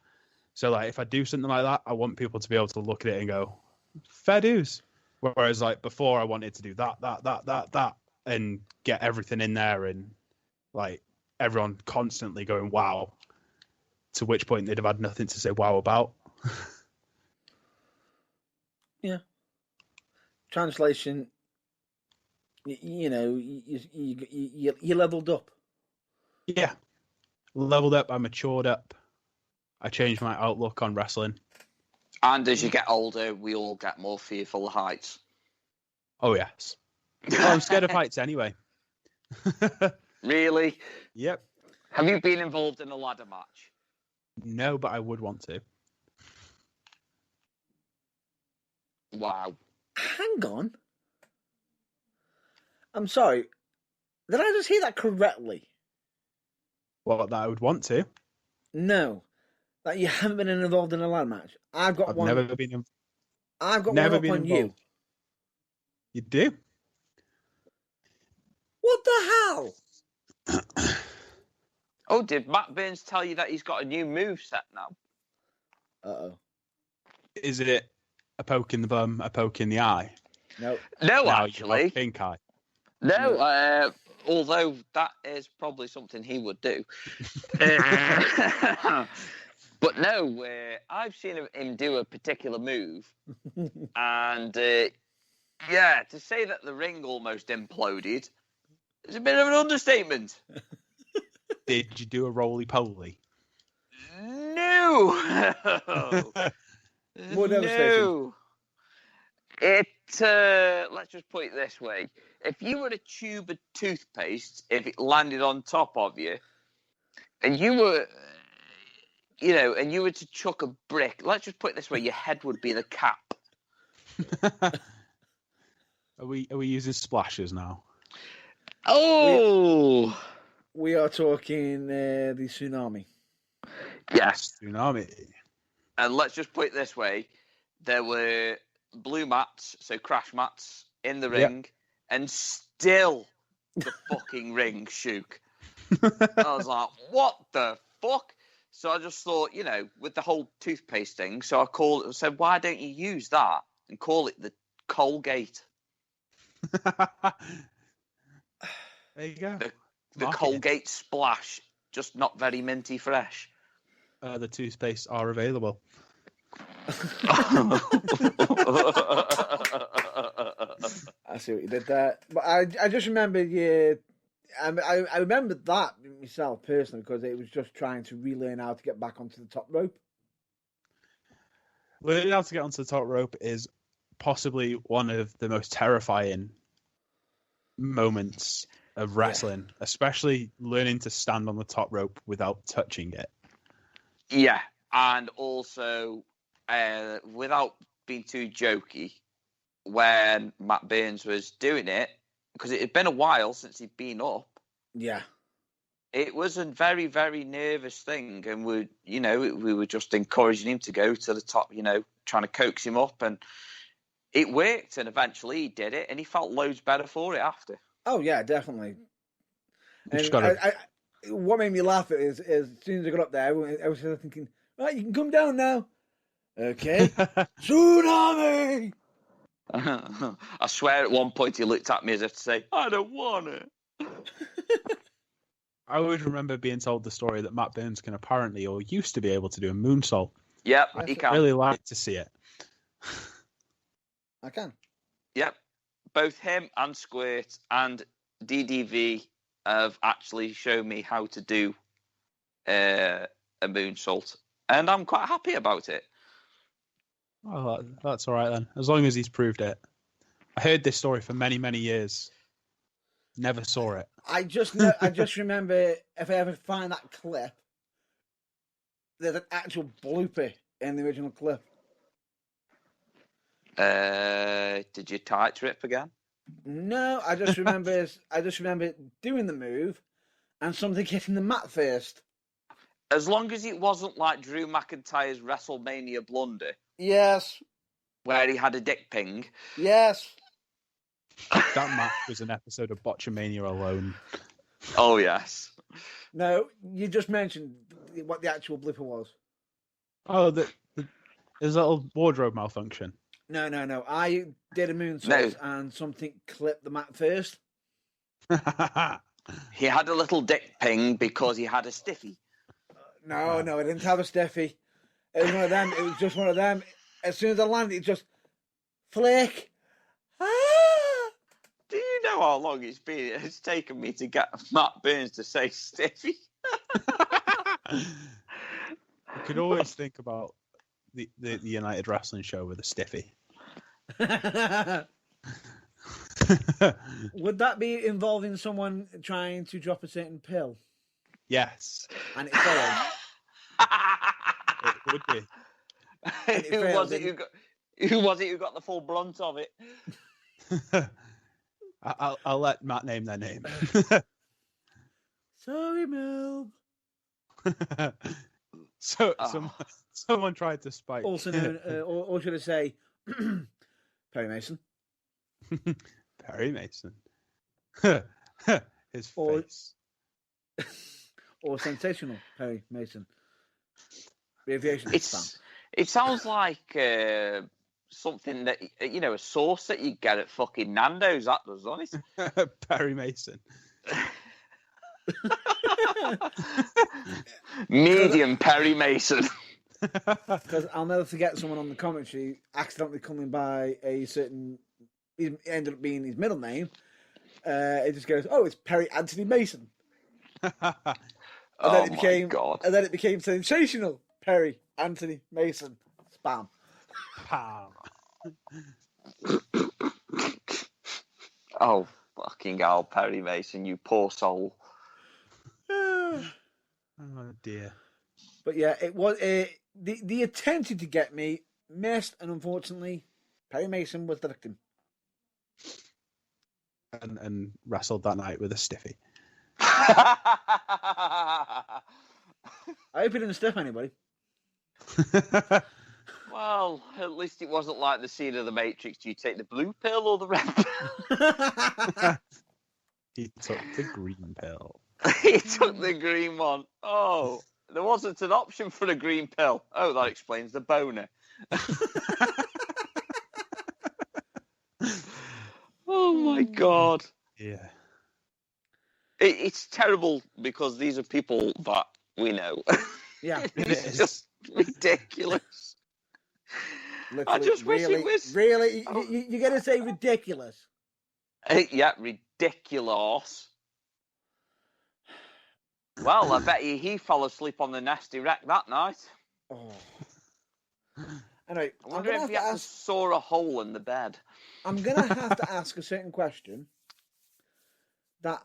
So like if I do something like that, I want people to be able to look at it and go, fair dues. Whereas like before I wanted to do that and get everything in there and like everyone constantly going, wow, to which point they'd have had nothing to say wow about. Yeah. Translation, you know, you leveled up. Yeah. Leveled up, I matured up. I changed my outlook on wrestling. And as you get older, we all get more fearful of heights. Oh, yes. Well, I'm scared of heights anyway. Really? Yep. Have you been involved in a ladder match? No, but I would want to. Wow. Hang on. I'm sorry. Did I just hear that correctly? Well, that I would want to. No. That you haven't been involved in a ladder match. I've got one. Never been. I've got never one up been on involved. You do? What the hell? Oh, did Matt Burns tell you that he's got a new move set now? Uh-oh. Is it a poke in the bum, a poke in the eye? No. No, Now actually. you have pink eye. No, although that is probably something he would do. But no, I've seen him do a particular move. And, yeah, to say that the ring almost imploded is a bit of an understatement. Did you do a roly-poly? No! What devastation? It, let's just put it this way. If you were a tube of toothpaste, if it landed on top of you, and you were, and you were to chuck a brick, let's just put it this way, your head would be the cap. Are we using splashes now? Oh! We are talking the tsunami. Yes. Tsunami. And let's just put it this way. There were blue mats, so crash mats, in the ring, and still the fucking ring shook. I was like, what the fuck? So I just thought, with the whole toothpaste thing, so I said, why don't you use that and call it the Colgate? There you go. The Colgate Splash, just not very minty fresh. The toothpastes are available. I see what you did there. But I just remembered, I remembered that myself personally because it was just trying to relearn how to get back onto the top rope. Learning how to get onto the top rope is possibly one of the most terrifying moments of wrestling, especially learning to stand on the top rope without touching it. Yeah, and also, without being too jokey, when Matt Burns was doing it, because it had been a while since he'd been up. Yeah. It was a very, very nervous thing, and we were just encouraging him to go to the top, trying to coax him up, and it worked, and eventually he did it, and he felt loads better for it after. Oh yeah, definitely. And gotta... what made me laugh is as soon as I got up there, I was thinking, right, you can come down now. Okay. Tsunami! I swear at one point he looked at me as if to say, I don't want it. I always remember being told the story that Matt Burns can apparently, or used to be able to do a moonsault. Yep, Yes, he I'd can. really like to see it. I can. Yep. Both him and Squirt and DDV have actually shown me how to do a moonsault, and I'm quite happy about it. Oh, that's all right then, as long as he's proved it. I heard this story for many, many years. Never saw it. I just remember if I ever find that clip, there's an actual blooper in the original clip. Did you tight rip again? No, I just remember doing the move and something hitting the mat first. As long as it wasn't like Drew McIntyre's WrestleMania blunder. Yes. Where he had a dick ping. Yes. That match was an episode of Botchamania alone. Oh, yes. No, you just mentioned what the actual blooper was. Oh, there's a little wardrobe malfunction. No. I did a moonsault and something clipped the mat first. He had a little dick ping because he had a stiffy. No, I didn't have a stiffy. It was one of them. It was just one of them. As soon as I landed, it just flick. Do you know how long it's taken me to get Matt Burns to say stiffy? You could always think about the United Wrestling show with a stiffy. Would that be involving someone trying to drop a certain pill? Yes. And it failed? It would be. Who was it who got the full brunt of it? I'll let Matt name their name. Sorry, Mel. Someone tried to spike. Also known, or should I say, Perry Mason. Perry Mason. His Or- face. Or sensational Perry Mason. Abbreviation. It sounds like something that, a sauce that you get at fucking Nando's, that does, doesn't it? Perry Mason. Medium Perry Mason. Because I'll never forget someone on the commentary accidentally coming by a certain. It ended up being his middle name. It just goes, "Oh, it's Perry Anthony Mason." And then my God. And then it became sensational Perry Anthony Mason. Spam. Pow. Oh, fucking hell, Perry Mason, you poor soul. Oh dear. But yeah, it was the attempted to get me missed, and unfortunately, Perry Mason was the victim. And wrestled that night with a stiffy. I hope he didn't stiff anybody. Well, at least it wasn't like the scene of The Matrix. Do you take the blue pill or the red pill? He took the green pill. He took the green one. Oh, there wasn't an option for the green pill. Oh, that explains the boner. Oh my God. Yeah. It's terrible because these are people that we know. Yeah. It's just ridiculous. Literally, I just wish it was... Really? You're going to say ridiculous? Yeah, ridiculous. Well, I bet he fell asleep on the nasty wreck that night. Oh. Anyway, I wonder if he had to saw a hole in the bed. I'm going to have to ask a certain question that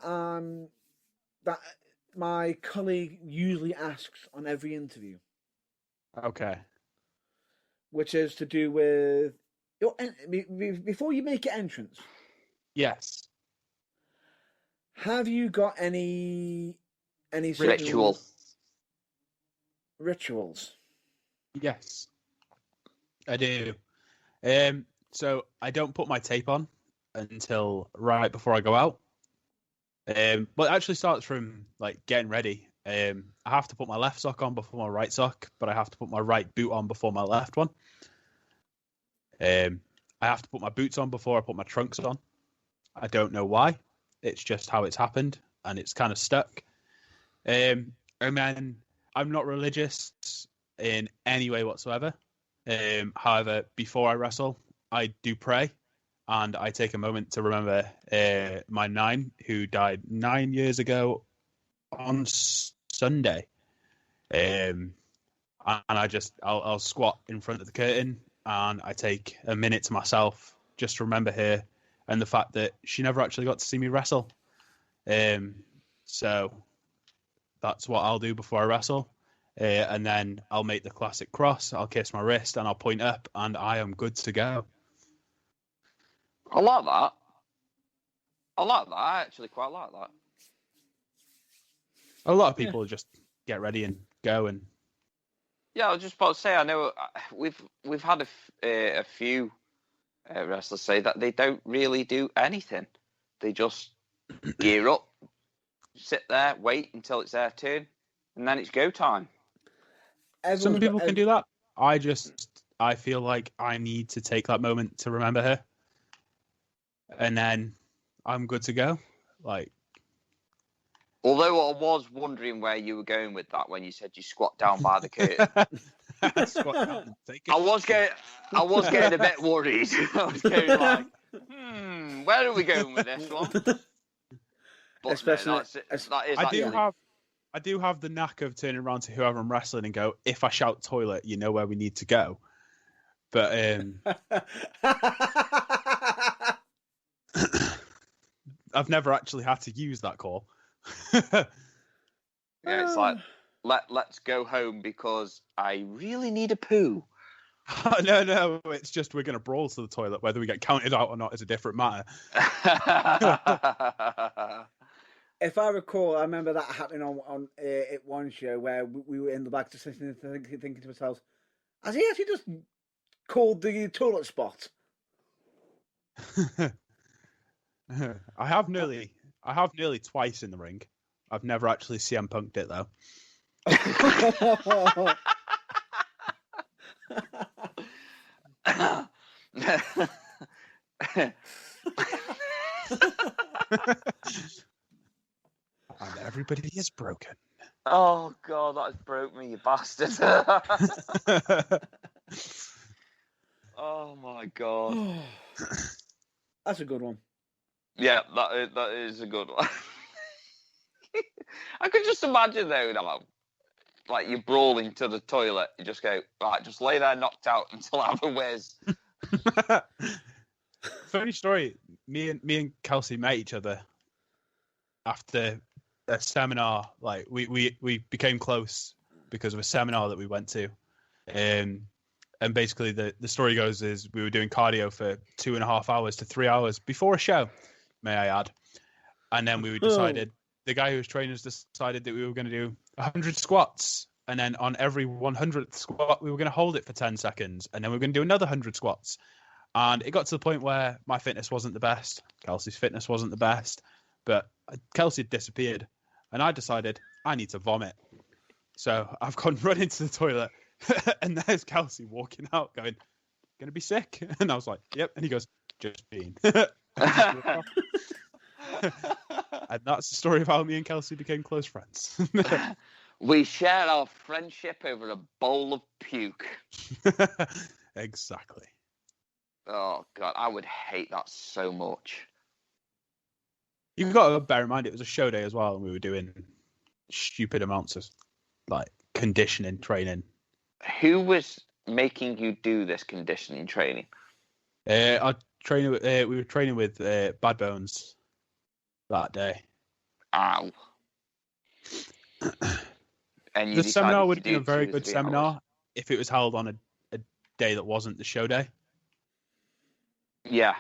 my colleague usually asks on every interview. Okay. Which is to do with before you make your entrance. Yes. Have you got any Any certain Ritual. rituals? Yes, I do. So I don't put my tape on until right before I go out. Well, it actually starts from like getting ready. I have to put my left sock on before my right sock, but I have to put my right boot on before my left one. I have to put my boots on before I put my trunks on. I don't know why. It's just how it's happened, and it's kind of stuck. And then I'm not religious in any way whatsoever. However, before I wrestle, I do pray, and I take a moment to remember my nine, who died 9 years ago on Sunday. And I'll squat in front of the curtain, and I take a minute to myself just to remember her and the fact that she never actually got to see me wrestle. So that's what I'll do before I wrestle. And then I'll make the classic cross, I'll kiss my wrist, and I'll point up, and I am good to go. I like that. I actually quite like that. A lot of people just get ready and go. And Yeah, I was just about to say, I know we've had a few wrestlers say that they don't really do anything. They just gear up, sit there, wait until it's their turn, and then it's go time. Some people can do that. I feel like I need to take that moment to remember her, and then I'm good to go. Like, although I was wondering where you were going with that when you said you squat down by the curtain. I was getting a bit worried. I was going like, where are we going with this one? But Especially, no, I do have the knack of turning around to whoever I'm wrestling and go, if I shout toilet, you know where we need to go. But I've never actually had to use that call. Yeah, it's like, let's go home because I really need a poo. No, it's just we're going to brawl to the toilet. Whether we get counted out or not is a different matter. If I recall, I remember that happening on at one show where we were in the back just listening, thinking to ourselves, has he actually just called the toilet spot? I have nearly twice in the ring. I've never actually CM Punk'd it though. And everybody is broken. Oh God, that has broke me, you bastard! Oh my God, that's a good one. Yeah, that is a good one. I could just imagine though, like you're brawling to the toilet, you just go, right, just lay there knocked out until I have a whiz. Funny story. Me and Kelsey met each other after a seminar. Like we became close because of a seminar that we went to. And basically the story goes is we were doing cardio for 2.5 hours to 3 hours before a show, may I add. And then we decided, the guy who was training us decided that we were going to do 100 squats. And then on every 100th squat, we were going to hold it for 10 seconds. And then we were going to do another 100 squats. And it got to the point where my fitness wasn't the best. Kelsey's fitness wasn't the best. But Kelsey had disappeared. And I decided I need to vomit. So I've gone run into the toilet. And there's Kelsey walking out going, going to be sick? And I was like, yep. And he goes, just being. And that's the story of how me and Kelsey became close friends. We shared our friendship over a bowl of puke. Exactly. Oh God, I would hate that so much. You've got to bear in mind it was a show day as well, and we were doing stupid amounts of like conditioning training. Who was making you do this conditioning training? We were training with Bad Bones that day. Ow. And the seminar would have been a very good seminar if it was held on a day that wasn't the show day. Yeah.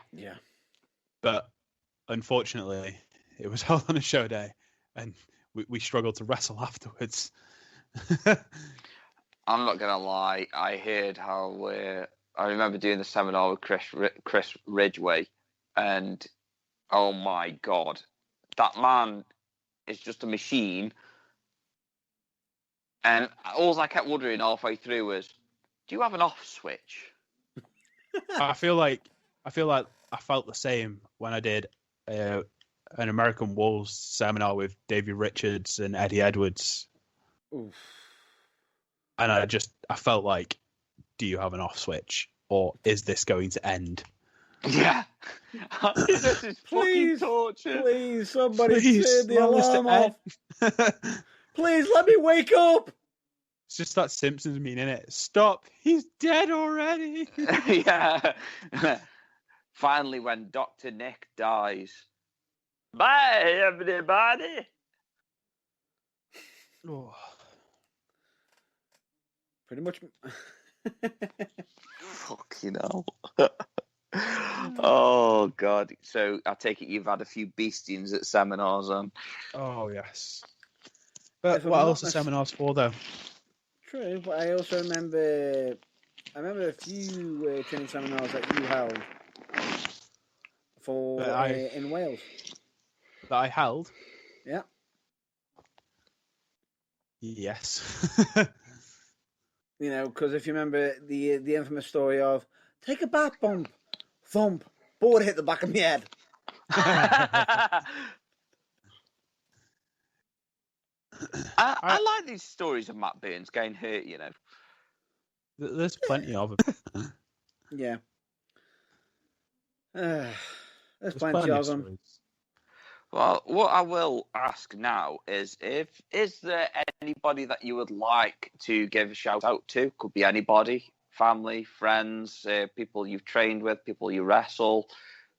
But unfortunately, it was held on a show day, and we struggled to wrestle afterwards. I'm not gonna lie. I heard how I remember doing the seminar with Chris Ridgway, and oh my god, that man is just a machine. And all I kept wondering halfway through was, do you have an off switch? I feel like I felt the same when I did an American Wolves seminar with Davey Richards and Eddie Edwards. Oof. And I felt like, do you have an off switch, or is this going to end? Yeah. This is fucking torture. Please, somebody turn the alarm off. Please, let me wake up. It's just that Simpsons meme, innit? Stop! He's dead already. Yeah. Finally, when Dr. Nick dies. Bye, everybody. Oh. Pretty much. Fucking hell. Oh, God. So, I take it you've had a few beastings at seminars, Oh, yes. But what else are seminars for, though? True, but I also remember a few training seminars that you held for in Wales. That I held? Yeah. Yes. You know, because if you remember the infamous story of take a back bump, thump, board hit the back of my head. I like these stories of Matt Burns getting hurt, you know. There's plenty of them. Yeah. There's plenty of them. Stories. Well, what I will ask now is is there anybody that you would like to give a shout out to? Could be anybody, family, friends, people you've trained with, people you wrestle,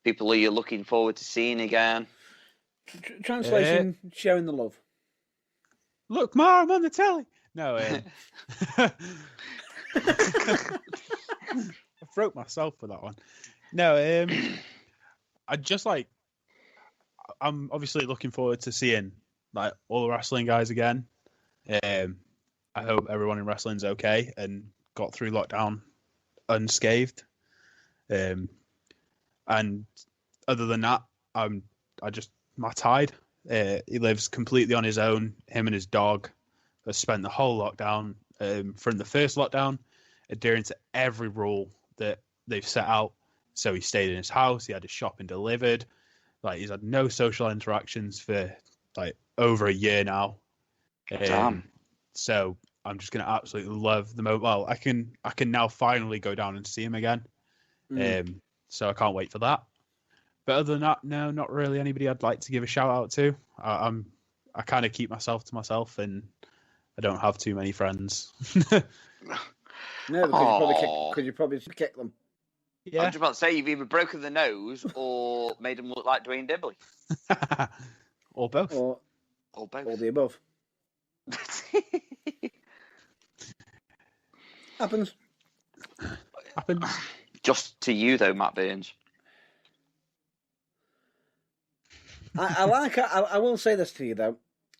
people who you're looking forward to seeing again. Translation, sharing the love. Look, Ma, I'm on the telly. No, I broke myself for that one. No, I'm obviously looking forward to seeing like all the wrestling guys again. I hope everyone in wrestling's okay and got through lockdown unscathed. And other than that, my Tide. He lives completely on his own. Him and his dog have spent the whole lockdown, from the first lockdown, adhering to every rule that they've set out. So he stayed in his house. He had his shopping delivered. Like, he's had no social interactions for like over a year now. Damn. So I'm just gonna absolutely love the moment. Well, I can now finally go down and see him again. So I can't wait for that. But other than that, no, not really anybody I'd like to give a shout out to. I kind of keep myself to myself, and I don't have too many friends. No, because you probably kick them. Yeah. I was about to say, you've either broken the nose or made them look like Dwayne Dibley. Or both. Or both. Or the above. Happens. Just to you, though, Matt Burns. I will say this to you, though.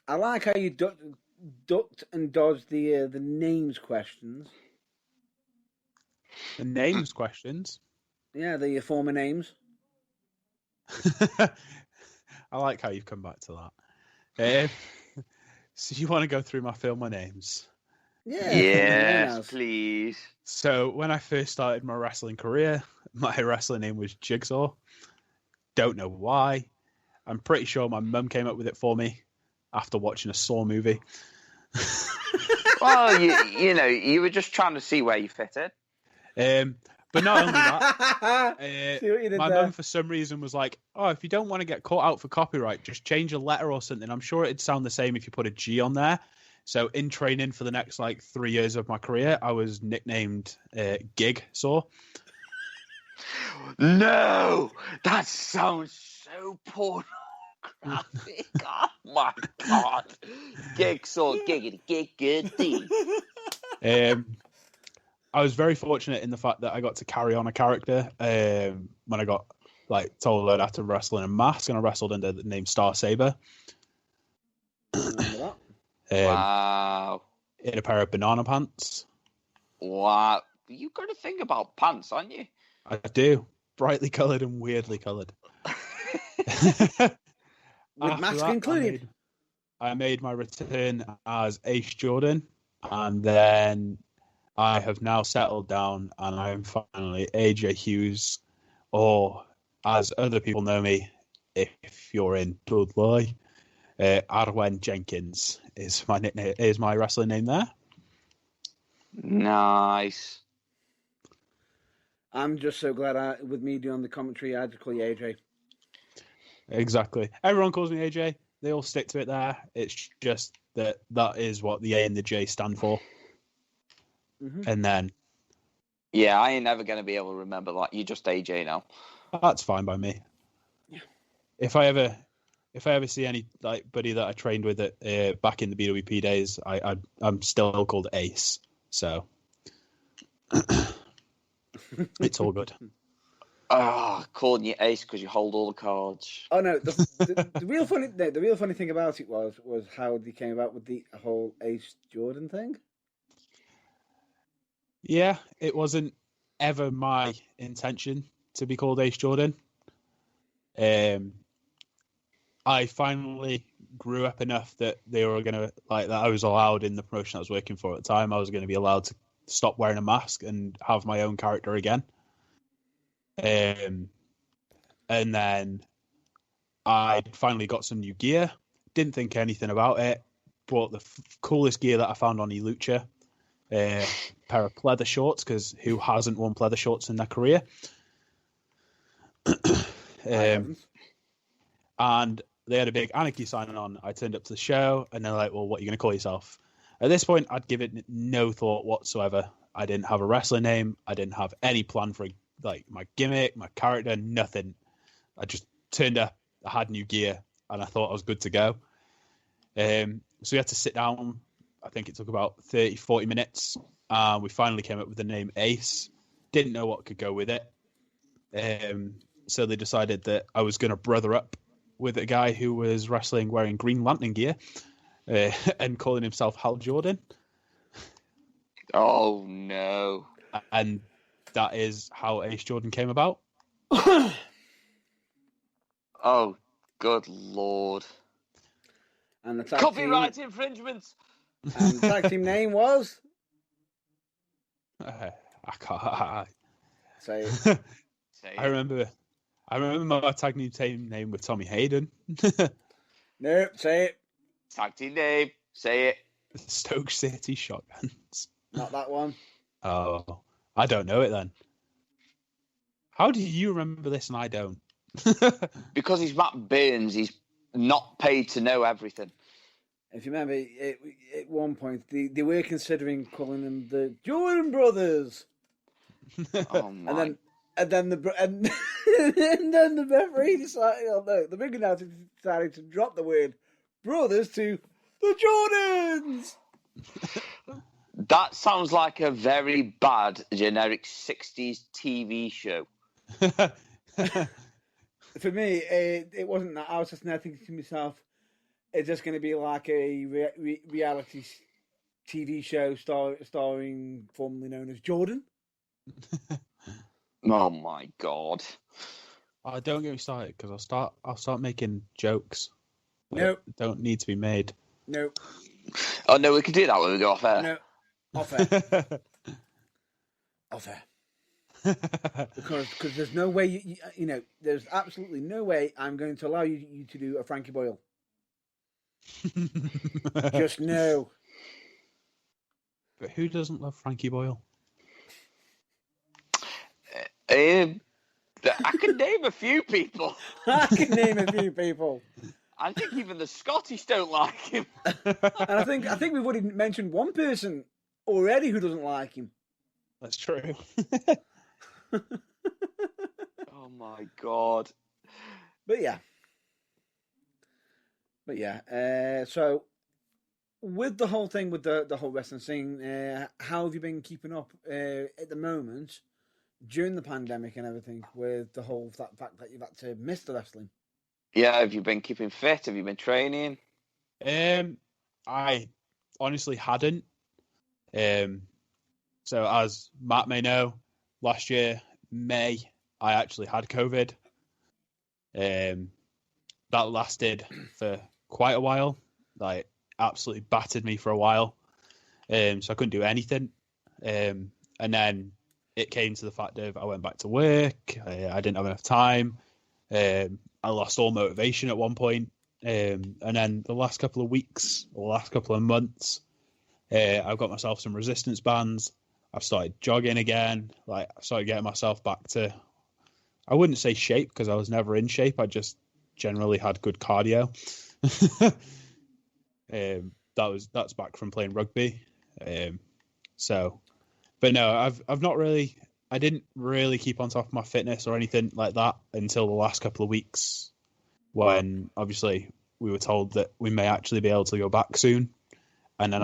I like how you ducked and dodged the names questions. The names questions? Yeah, the former names. I like how you've come back to that. So you want to go through my former names? Yeah. Yes, please. So when I first started my wrestling career, my wrestling name was Jigsaw. Don't know why. I'm pretty sure my mum came up with it for me after watching a Saw movie. Well, you were just trying to see where you fit in. But not only that, my mum for some reason was like, "Oh, if you don't want to get caught out for copyright, just change a letter or something. I'm sure it'd sound the same if you put a G on there." So in training for the next 3 years of my career, I was nicknamed Gig Saw. No, that sounds so pornographic. Oh my god, Gig Saw, giggity, giggity. I was very fortunate in the fact that I got to carry on a character when I got told I'd have to wrestle in a mask, and I wrestled under the name Star Saber. Remember that? Wow. In a pair of banana pants. Wow. You've got to think about pants, aren't you? I do. Brightly coloured and weirdly coloured. With mask included. I made my return as Ace Jordan, and then I have now settled down, and I am finally AJ Hughes, or as other people know me, if you're in Dudley, Arwen Jenkins is my nickname, is my wrestling name there. Nice. I'm just so glad with me doing the commentary, I had to call you AJ. Exactly. Everyone calls me AJ. They all stick to it there. It's just that is what the A and the J stand for. Mm-hmm. And then... Yeah, I ain't never going to be able to remember that. You're just AJ now. That's fine by me. Yeah. If I ever see anybody that I trained with back in the BWP days, I'm still called Ace. So it's all good. Calling you Ace because you hold all the cards. Oh no, the real funny thing about it was how they came about with the whole Ace Jordan thing. Yeah, it wasn't ever my intention to be called Ace Jordan. I finally grew up enough that they were gonna that I was allowed in the promotion I was working for at the time. I was going to be allowed to stop wearing a mask and have my own character again. And then I finally got some new gear. Didn't think anything about it. Bought the coolest gear that I found on eLucha. Pair of pleather shorts, because who hasn't worn pleather shorts in their career? And they had a big Anarchy signing on. I turned up to the show, and they're like, well, what are you going to call yourself? At this point, I'd given it no thought whatsoever. I didn't have a wrestling name. I didn't have any plan for my gimmick, my character, nothing. I just turned up, I had new gear, and I thought I was good to go. So we had to sit down. I think it took about 30, 40 minutes. We finally came up with the name Ace. Didn't know what could go with it. So they decided that I was going to brother up with a guy who was wrestling wearing Green Lantern gear and calling himself Hal Jordan. Oh, no. And that is how Ace Jordan came about. Oh, good Lord. And the copyright infringement. And the tag team name was? I can't. Say it. I remember my tag team name with Tommy Hayden. Nope, say it. Tag team name. Say it. Stoke City Shotguns. Not that one. Oh, I don't know it then. How do you remember this and I don't? Because he's Matt Burns, he's not paid to know everything. If you remember, at one point, they were considering calling them the Jordan Brothers. Oh my! And then the referee decided, the big announcer decided to drop the word brothers to the Jordans. That sounds like a very bad generic 60s TV show. For me, it wasn't that. I was just now thinking to myself, it's just going to be like a reality TV show starring formerly known as Jordan. Oh my God! Don't get me started, because I'll start making jokes. Nope. That don't need to be made. Nope. Oh no, we can do that when we go off air. No, off air. Off air. Because there's no way there's absolutely no way I'm going to allow you to do a Frankie Boyle. Just no. But who doesn't love Frankie Boyle? I can name a few people. I can name a few people. I think even the Scottish don't like him. And I think we've already mentioned one person already who doesn't like him. That's true. Oh my God! But yeah. So with the whole thing, with the whole wrestling scene, how have you been keeping up at the moment during the pandemic and everything? With the whole fact that you've had to miss the wrestling. Yeah, have you been keeping fit? Have you been training? I honestly hadn't. So as Matt may know, last year, May, I actually had COVID. That lasted for quite a while. Like, absolutely battered me for a while. So I couldn't do anything. And then it came to the fact of I went back to work. I didn't have enough time. I lost all motivation at one point. And then the last couple of weeks, or last couple of months, I've got myself some resistance bands. I've started jogging again. Like, I started getting myself back to, I wouldn't say shape because I was never in shape. I just generally had good cardio. That's back from playing rugby. But no, I've not really. I didn't really keep on top of my fitness or anything like that until the last couple of weeks, when obviously we were told that we may actually be able to go back soon. And then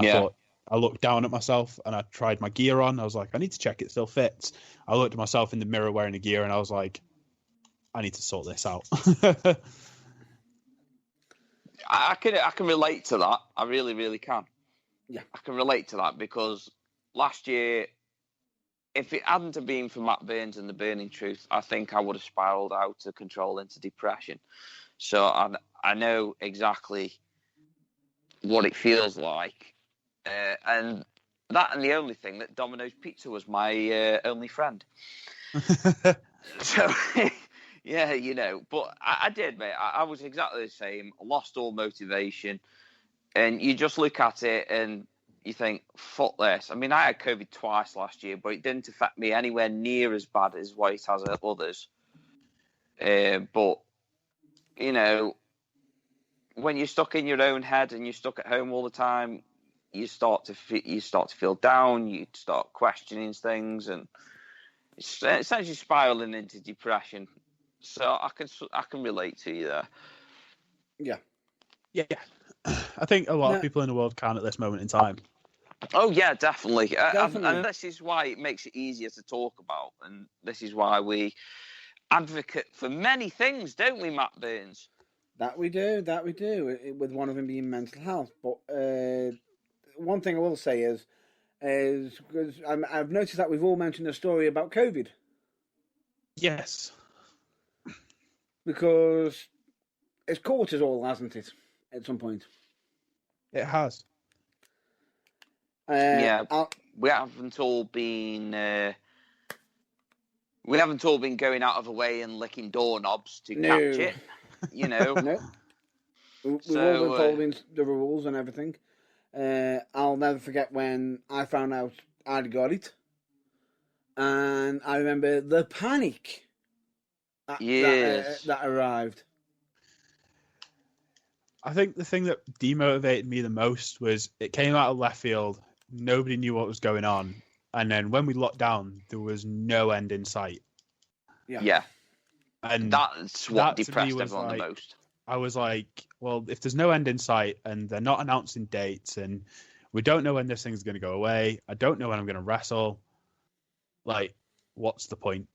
I looked down at myself and I tried my gear on. I was like, I need to check it still fits. I looked at myself in the mirror wearing the gear and I was like, I need to sort this out. I can relate to that. I really, really can. Yeah. I can relate to that because last year, if it hadn't have been for Matt Burns and the Burning Truth, I think I would have spiraled out of control into depression. So I know exactly what it feels like. And the only thing that Domino's Pizza was my only friend. So, yeah, you know, but I did, mate. I was exactly the same. I lost all motivation. And you just look at it and you think, fuck this. I mean, I had COVID twice last year, but it didn't affect me anywhere near as bad as what it has at others. But, you know, when you're stuck in your own head and you're stuck at home all the time, you start to feel down. You start questioning things, and it's essentially spiraling into depression. So I can relate to you there. Yeah. I think a lot of people in the world can at this moment in time. Oh yeah, definitely. Definitely. And this is why it makes it easier to talk about, and this is why we advocate for many things, don't we, Matt Burns? That we do, with one of them being mental health. But one thing I will say is because I've noticed that we've all mentioned a story about COVID. Yes. Because it's caught us all, hasn't it, at some point? It has. We haven't all been going out of the way and licking doorknobs to catch it. You know. No. We've all been following the rules and everything. I'll never forget when I found out I'd got it. And I remember the panic that arrived. I think the thing that demotivated me the most was it came out of left field. Nobody knew what was going on. And then when we locked down, there was no end in sight. Yeah. And that's what depressed everyone the most. I was like, well, if there's no end in sight and they're not announcing dates and we don't know when this thing's going to go away, I don't know when I'm going to wrestle, like, what's the point?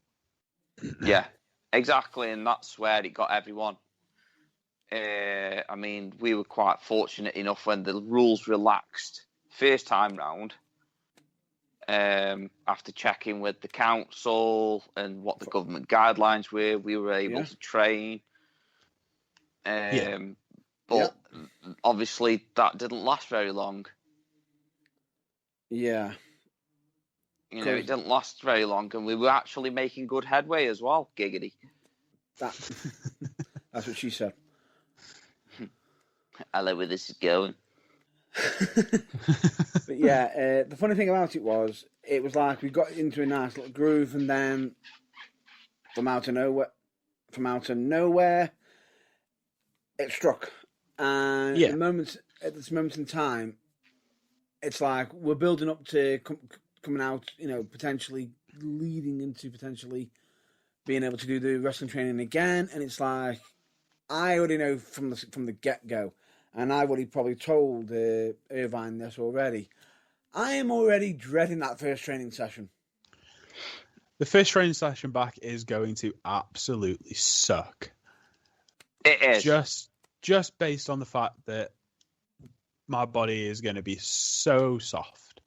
Yeah, exactly. And that's where it got everyone. I mean, we were quite fortunate enough when the rules relaxed first time round. After checking with the council and what the government guidelines were, we were able to train. But obviously that didn't last very long. Yeah. You know, it didn't last very long, and we were actually making good headway as well. Giggity. That's what she said. I love where this is going. But yeah, the funny thing about it was like we got into a nice little groove, and then from out of nowhere, it struck. And at this moment in time, it's like we're building up to coming out, you know, potentially leading into potentially being able to do the wrestling training again, and it's like I already know from the get-go. And I've already probably told Irvine this already. I am already dreading that first training session. The first training session back is going to absolutely suck. It is. Just based on the fact that my body is going to be so soft.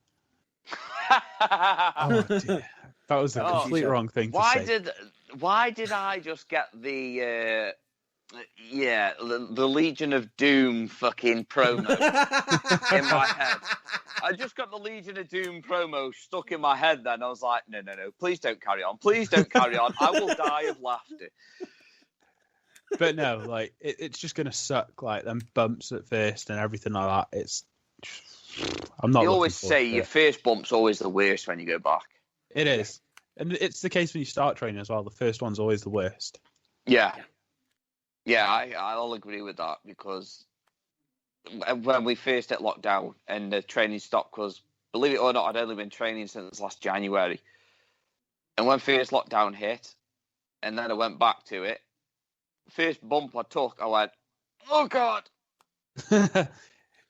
Oh dear, that was the complete wrong thing to say. Why did I just get the Legion of Doom fucking promo in my head? I just got the Legion of Doom promo stuck in my head then. I was like, no, please don't carry on. Please don't carry on. I will die of laughter. But no, like, it's just going to suck, like, them bumps at first and everything like that. I'm not. You always say your first bump's always the worst when you go back. It is. And it's the case when you start training as well. The first one's always the worst. Yeah. Yeah, I'll agree with that, because when we first hit lockdown and the training stopped, because believe it or not, I'd only been training since last January. And when first lockdown hit, and then I went back to it, first bump I took, I went, oh God.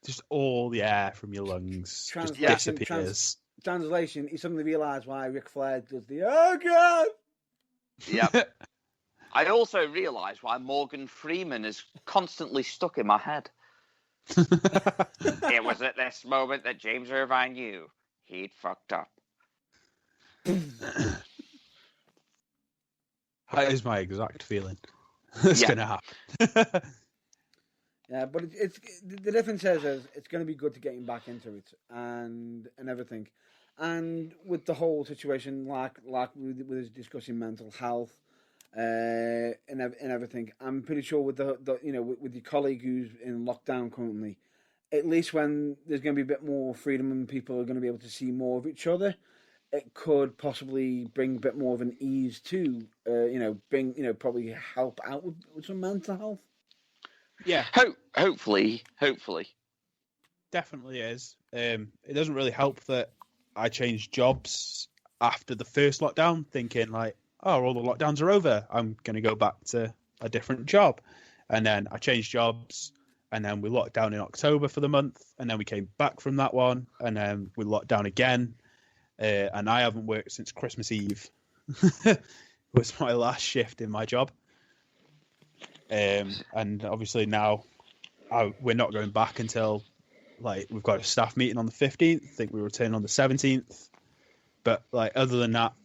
Just all the air from your lungs just disappears. Translation, you suddenly realise why Ric Flair does the "oh God." Yep. I also realised why Morgan Freeman is constantly stuck in my head. It was at this moment that James Irvine knew he'd fucked up. That is my exact feeling. It's going to happen. Yeah, but it's the difference is it's going to be good to get him back into it and everything, and with the whole situation, like with us discussing mental health, and everything. I'm pretty sure with the with your colleague who's in lockdown currently, at least when there's going to be a bit more freedom and people are going to be able to see more of each other, it could possibly bring a bit more of an ease to probably help out with some mental health. Yeah. Hopefully. Definitely is. It doesn't really help that I changed jobs after the first lockdown, thinking like, oh, all the lockdowns are over. I'm going to go back to a different job. And then I changed jobs, and then we locked down in October for the month, and then we came back from that one, and then we locked down again. And I haven't worked since Christmas Eve. Was my last shift in my job. And obviously now we're not going back until like we've got a staff meeting on the 15th. I think we return on the 17th. But like other than that,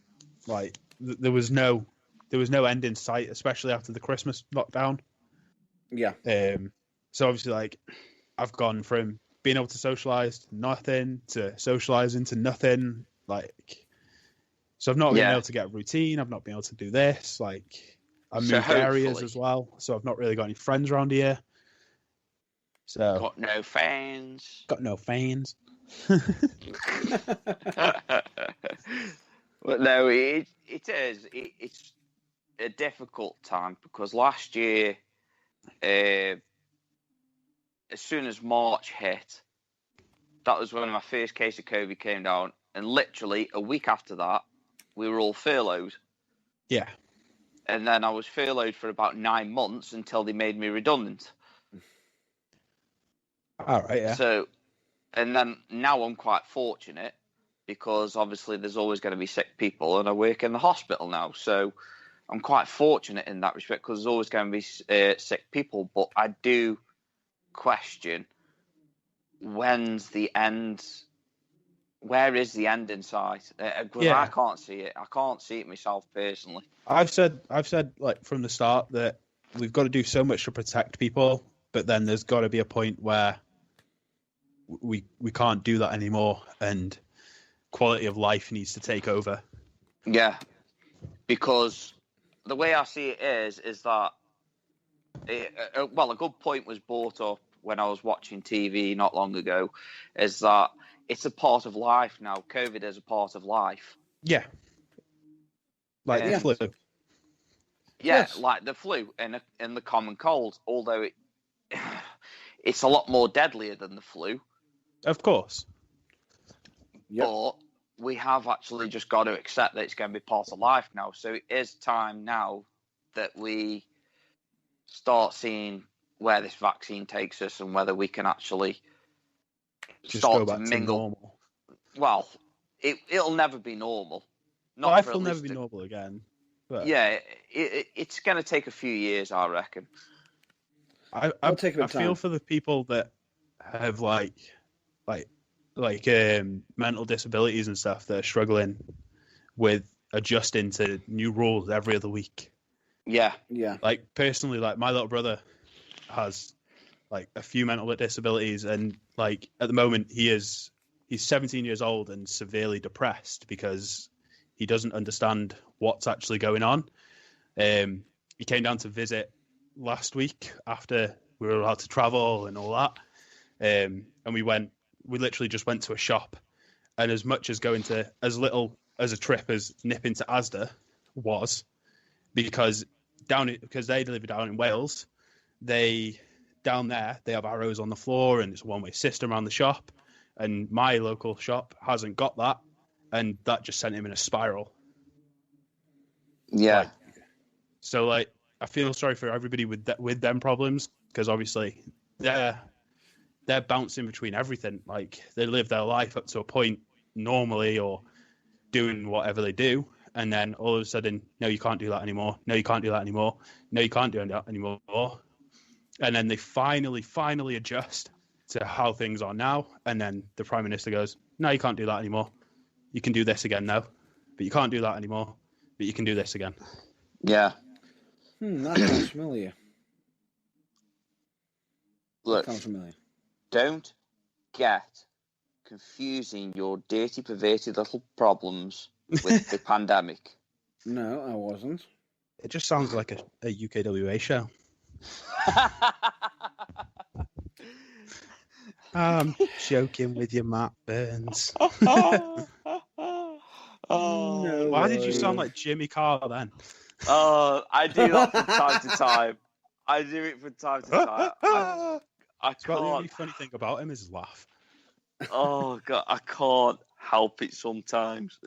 like there was no end in sight, especially after the Christmas lockdown. Yeah. So obviously, like I've gone from being able to socialize to nothing to socializing to nothing. Like, so I've not been able to get a routine. I've not been able to do this. Like. I moved areas as well, so I've not really got any friends around here. So got no fans. Got no fans. But no, it is. It's a difficult time because last year, as soon as March hit, that was when my first case of COVID came down, and literally a week after that, we were all furloughed. Yeah. And then I was furloughed for about 9 months until they made me redundant. All right, yeah. So, and then now I'm quite fortunate because obviously there's always going to be sick people, and I work in the hospital now. So I'm quite fortunate in that respect because there's always going to be sick people. But I do question when's the end. Where is the end in sight? I can't see it. I can't see it myself personally. I've said like from the start that we've got to do so much to protect people, but then there's got to be a point where we can't do that anymore, and quality of life needs to take over. Yeah, because the way I see it is that a good point was brought up when I was watching TV not long ago, is that it's a part of life now. COVID is a part of life. Yeah. Like the flu. Yeah, yes. Like the flu and the common cold, although it's a lot more deadlier than the flu. Of course. Yep. But we have actually just got to accept that it's going to be part of life now. So it is time now that we start seeing where this vaccine takes us and whether we can actually just start to mingle. Normal. Well, it'll never be normal. Life will never be normal again. But yeah, it's going to take a few years, I reckon. I feel for the people that have like mental disabilities and stuff that are struggling with adjusting to new rules every other week. Yeah. Like personally, like my little brother has like a few mental disabilities, and like at the moment he's 17 years old and severely depressed because he doesn't understand what's actually going on. He came down to visit last week after we were allowed to travel and all that. And we literally just went to a shop, and as much as going to as little as a trip as nipping to Asda was, because they live down in Wales, down there they have arrows on the floor and it's a one-way system around the shop, and my local shop hasn't got that, and that just sent him in a spiral. Yeah. So I feel sorry for everybody with them problems, because obviously they're bouncing between everything. Like they live their life up to a point normally, or doing whatever they do, and then all of a sudden, no, you can't do that anymore. No, you can't do that anymore. No, you can't do that anymore. And then they finally adjust to how things are now, and then the Prime Minister goes, no, you can't do that anymore. You can do this again now, but you can't do that anymore, but you can do this again. Yeah. That sounds familiar. Look, That sounds familiar. don't get confusing your dirty, perverted little problems with the pandemic. No, I wasn't. It just sounds like a UKWA show. I'm joking with you, Matt Burns. Oh, No Why did you way. sound like Jimmy Carr then? I do that from time to time. I do it from time to time. I It's about the only can't. funny thing about him is his laugh. Oh God, I can't help it sometimes.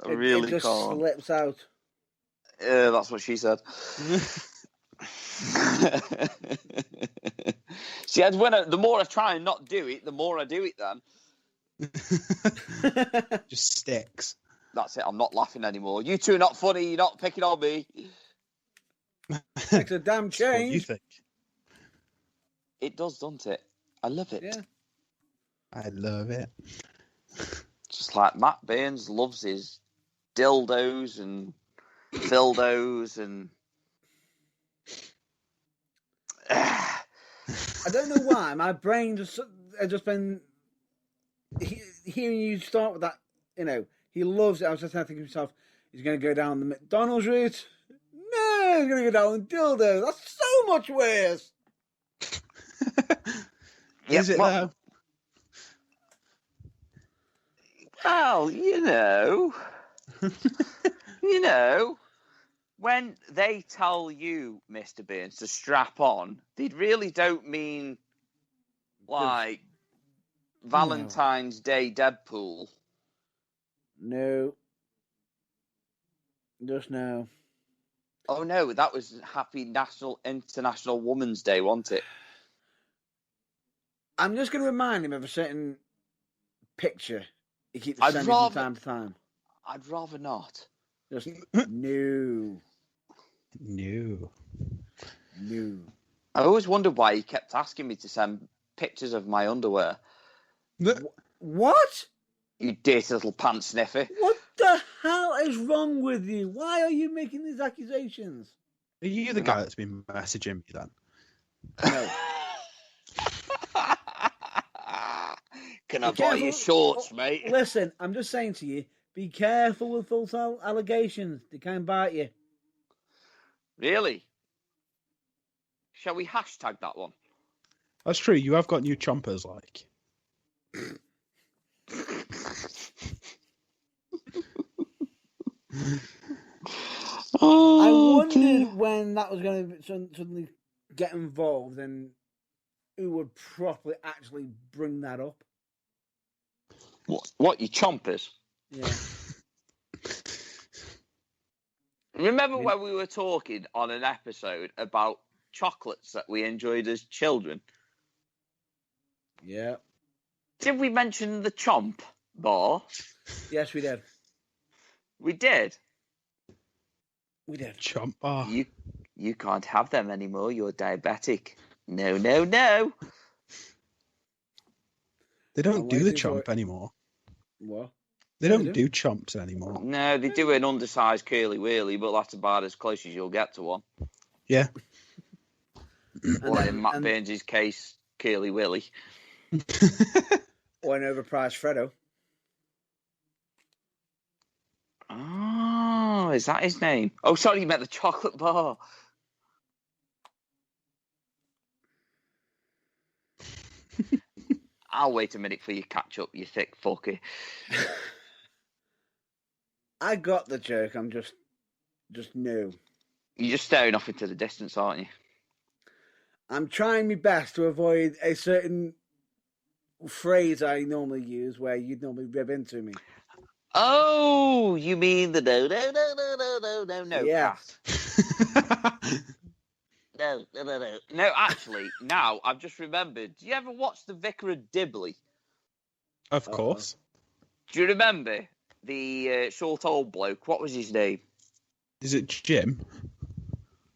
I really it just can't. slips out. Yeah, that's what she said. See, the more I try and not do it, the more I do it then. Just sticks. That's it, I'm not laughing anymore. You two are not funny, you're not picking on me. Makes a damn What do you change. think? It does, doesn't it? I love it. Yeah. I love it. Just like Matt Burns loves his dildos and dildos and... I don't know why my brain has just been hearing you start with that. You know, he loves it. I was just thinking to myself, he's going to go down the McDonald's route. No, he's going to go down the dildo. That's so much worse. Is it though? Well, when they tell you, Mr. Burns, to strap on, they really don't mean like Valentine's Day Deadpool. No. Just no. Oh no, that was Happy International Women's Day, wasn't it? I'm just going to remind him of a certain picture he keeps I'd sending rather- from time to time. I'd rather not. Just no. No. No. I always wondered why he kept asking me to send pictures of my underwear. What? You dirty little pants sniffer. What the hell is wrong with you? Why are you making these accusations? Are you the guy that's been messaging me then? No. Can I Be buy you careful. shorts, mate? Listen, I'm just saying to you, be careful with false allegations. They can bite you. Really? Shall we hashtag that one? That's true. You have got new chompers, like. I wondered when that was going to suddenly get involved and who would properly actually bring that up. What, you chompers? Yeah. Remember when we were talking on an episode about chocolates that we enjoyed as children? Yeah. Did we mention the chomp bar? Yes, we did. We did. We did. Chomp bar. You can't have them anymore. You're diabetic. No, no, no. They don't I'm do the waiting for chomp anymore. What? They Yeah, don't they do chomps anymore. No, they do an undersized curly wheelie, but that's about as close as you'll get to one. Yeah. Or in Matt Burns' case, curly willy. Or an overpriced Freddo. Oh, is that his name? Oh, sorry, you meant the chocolate bar. I'll wait a minute for you catch up, you thick fucker. I got the joke. I'm just new. You're just staring off into the distance, aren't you? I'm trying my best to avoid a certain phrase I normally use where you'd normally rib into me. Oh, you mean the no Yeah. cat? No. No, actually, now I've just remembered. Do you ever watch The Vicar of Dibley? Of course. Do you remember the short old bloke? What was his name? Is it Jim?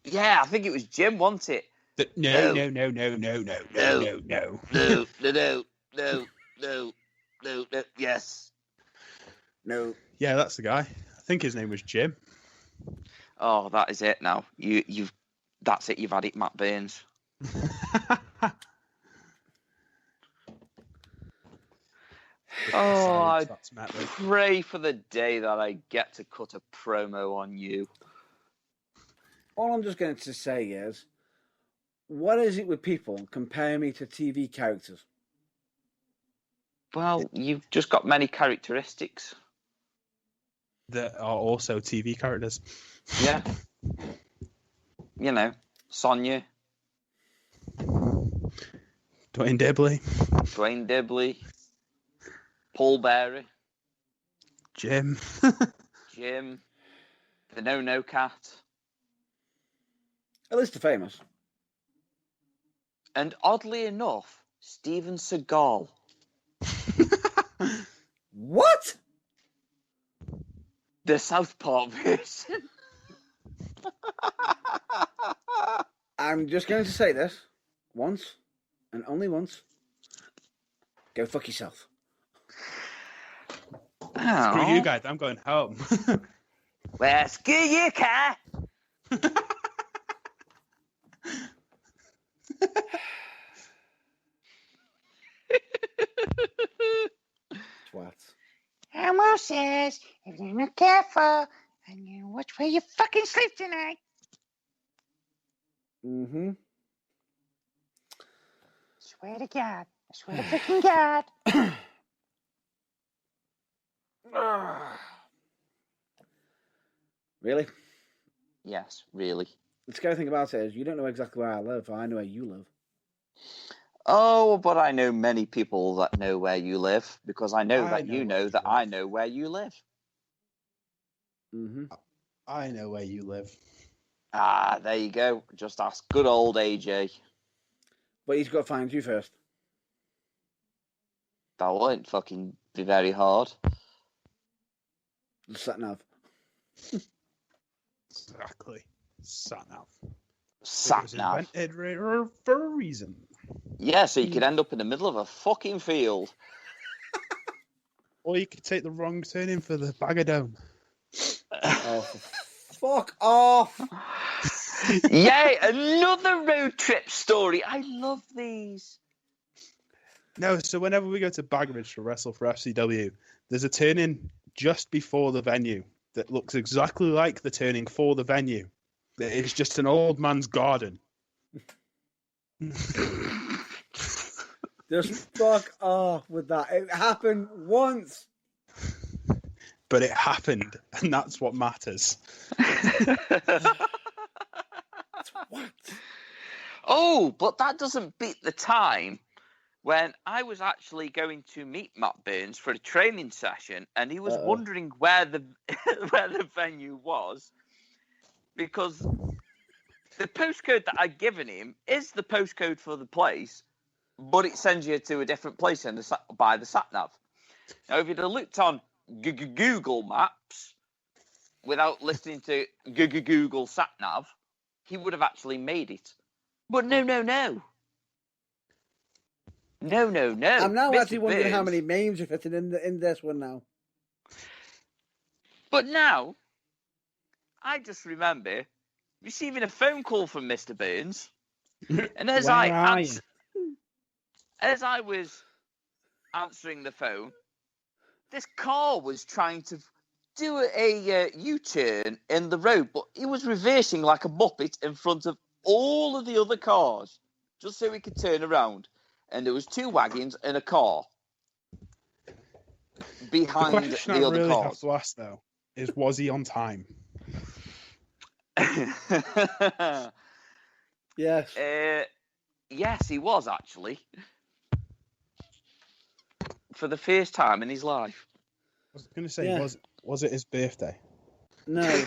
Yeah, I think it was Jim, wasn't it? No. Yes. No. Yeah, that's the guy. I think his name was Jim. Oh, that is it now. You've that's it. You've had it, Matt Burns. Oh, I pray for the day that I get to cut a promo on you. All I'm just going to say is, what is it with people comparing me to TV characters? Well, you've just got many characteristics. That are also TV characters. Yeah. You know, Sonia. Dwayne Dibley. Paul Bearer. Jim. Jim. The No Cat. At least they're famous. And oddly enough, Steven Seagal. What? The South Park version. I'm just going to say this once and only once. Go fuck yourself. Screw you guys, I'm going home. Well, screw you, cat. Twat. Elmo says, if you're not careful, and you watch where you fucking sleep tonight. Mm-hmm. Swear to God. I swear to freaking God. Really? Yes, really. The scary thing about it is you don't know exactly where I live. I know where you live. Oh, but I know many people that know where you live because I know that you know that I know where you live. Mm-hmm. I know where you live. Ah, there you go. Just ask good old AJ. But he's got to find you first. That won't fucking be very hard. Sat nav. Exactly. Sat nav. Sat It was nav. invented for a reason. Yeah, so you could end up in the middle of a fucking field. Or you could take the wrong turn in for the Bagadome. Oh, fuck off! Yay, another road trip story. I love these. No, so whenever we go to Bagridge to wrestle for FCW, there's a turn-in just before the venue that looks exactly like the turning for the venue. It's just an old man's garden. Just fuck off with that. It happened once. But it happened, and that's what matters. What? Oh, but that doesn't beat the time when I was actually going to meet Matt Burns for a training session, and he was wondering where the where the venue was, because the postcode that I'd given him is the postcode for the place, but it sends you to a different place by the sat nav. Now, if you'd have looked on Google Maps without listening to Google sat nav, he would have actually made it. But no. No. I'm now Mr. actually wondering how Burns. many names are fitting in this one now. But now, I just remember receiving a phone call from Mr. Burns, and as Where are you? as I was answering the phone, this car was trying to do a U-turn in the road, but he was reversing like a muppet in front of all of the other cars, just so he could turn around. And there was 2 wagons and a car The behind question the I other really have cars. to ask, though, is was he on time? Yes. Yes, he was actually. For the first time in his life. I was going to say, Yeah. was it his birthday? No.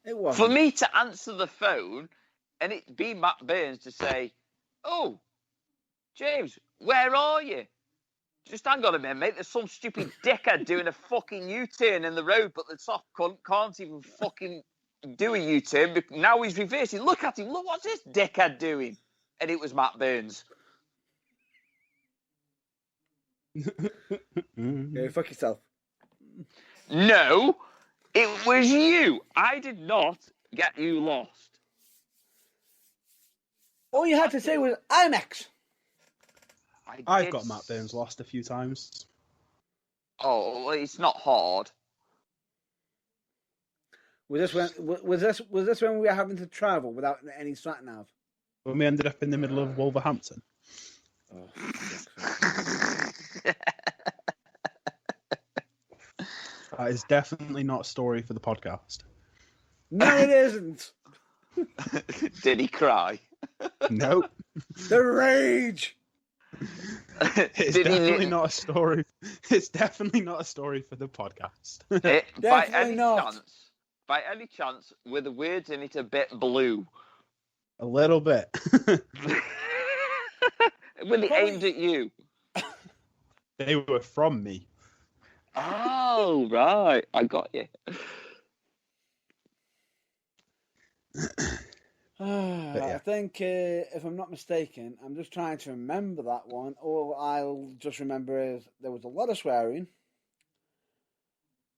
It wasn't. For me to answer the phone and it be Matt Burns to say, "Oh, James, where are you? Just hang on a minute, mate. There's some stupid dickhead doing a fucking U-turn in the road, but the soft cunt can't even fucking do a U-turn. Now he's reversing. Look at him. Look, what's this dickhead doing?" And it was Matt Burns. Okay, fuck yourself. No, it was you. I did not get you lost. All you had to say was IMAX. I've got Matt Burns lost a few times. Oh, well, it's not hard. Was this when we were having to travel without any sat nav? When we ended up in the middle of Wolverhampton. Oh, That is definitely not a story for the podcast. no, it isn't. Did he cry? Nope. The rage. It's Did he definitely not a story. It's definitely not a story for the podcast. By Definitely not. By any chance, were the words in it a bit blue? A little bit. Were they aimed at you? They were from me. Oh, right. I got you. I think, if I'm not mistaken, I'm just trying to remember that one. All I'll just remember is there was a lot of swearing,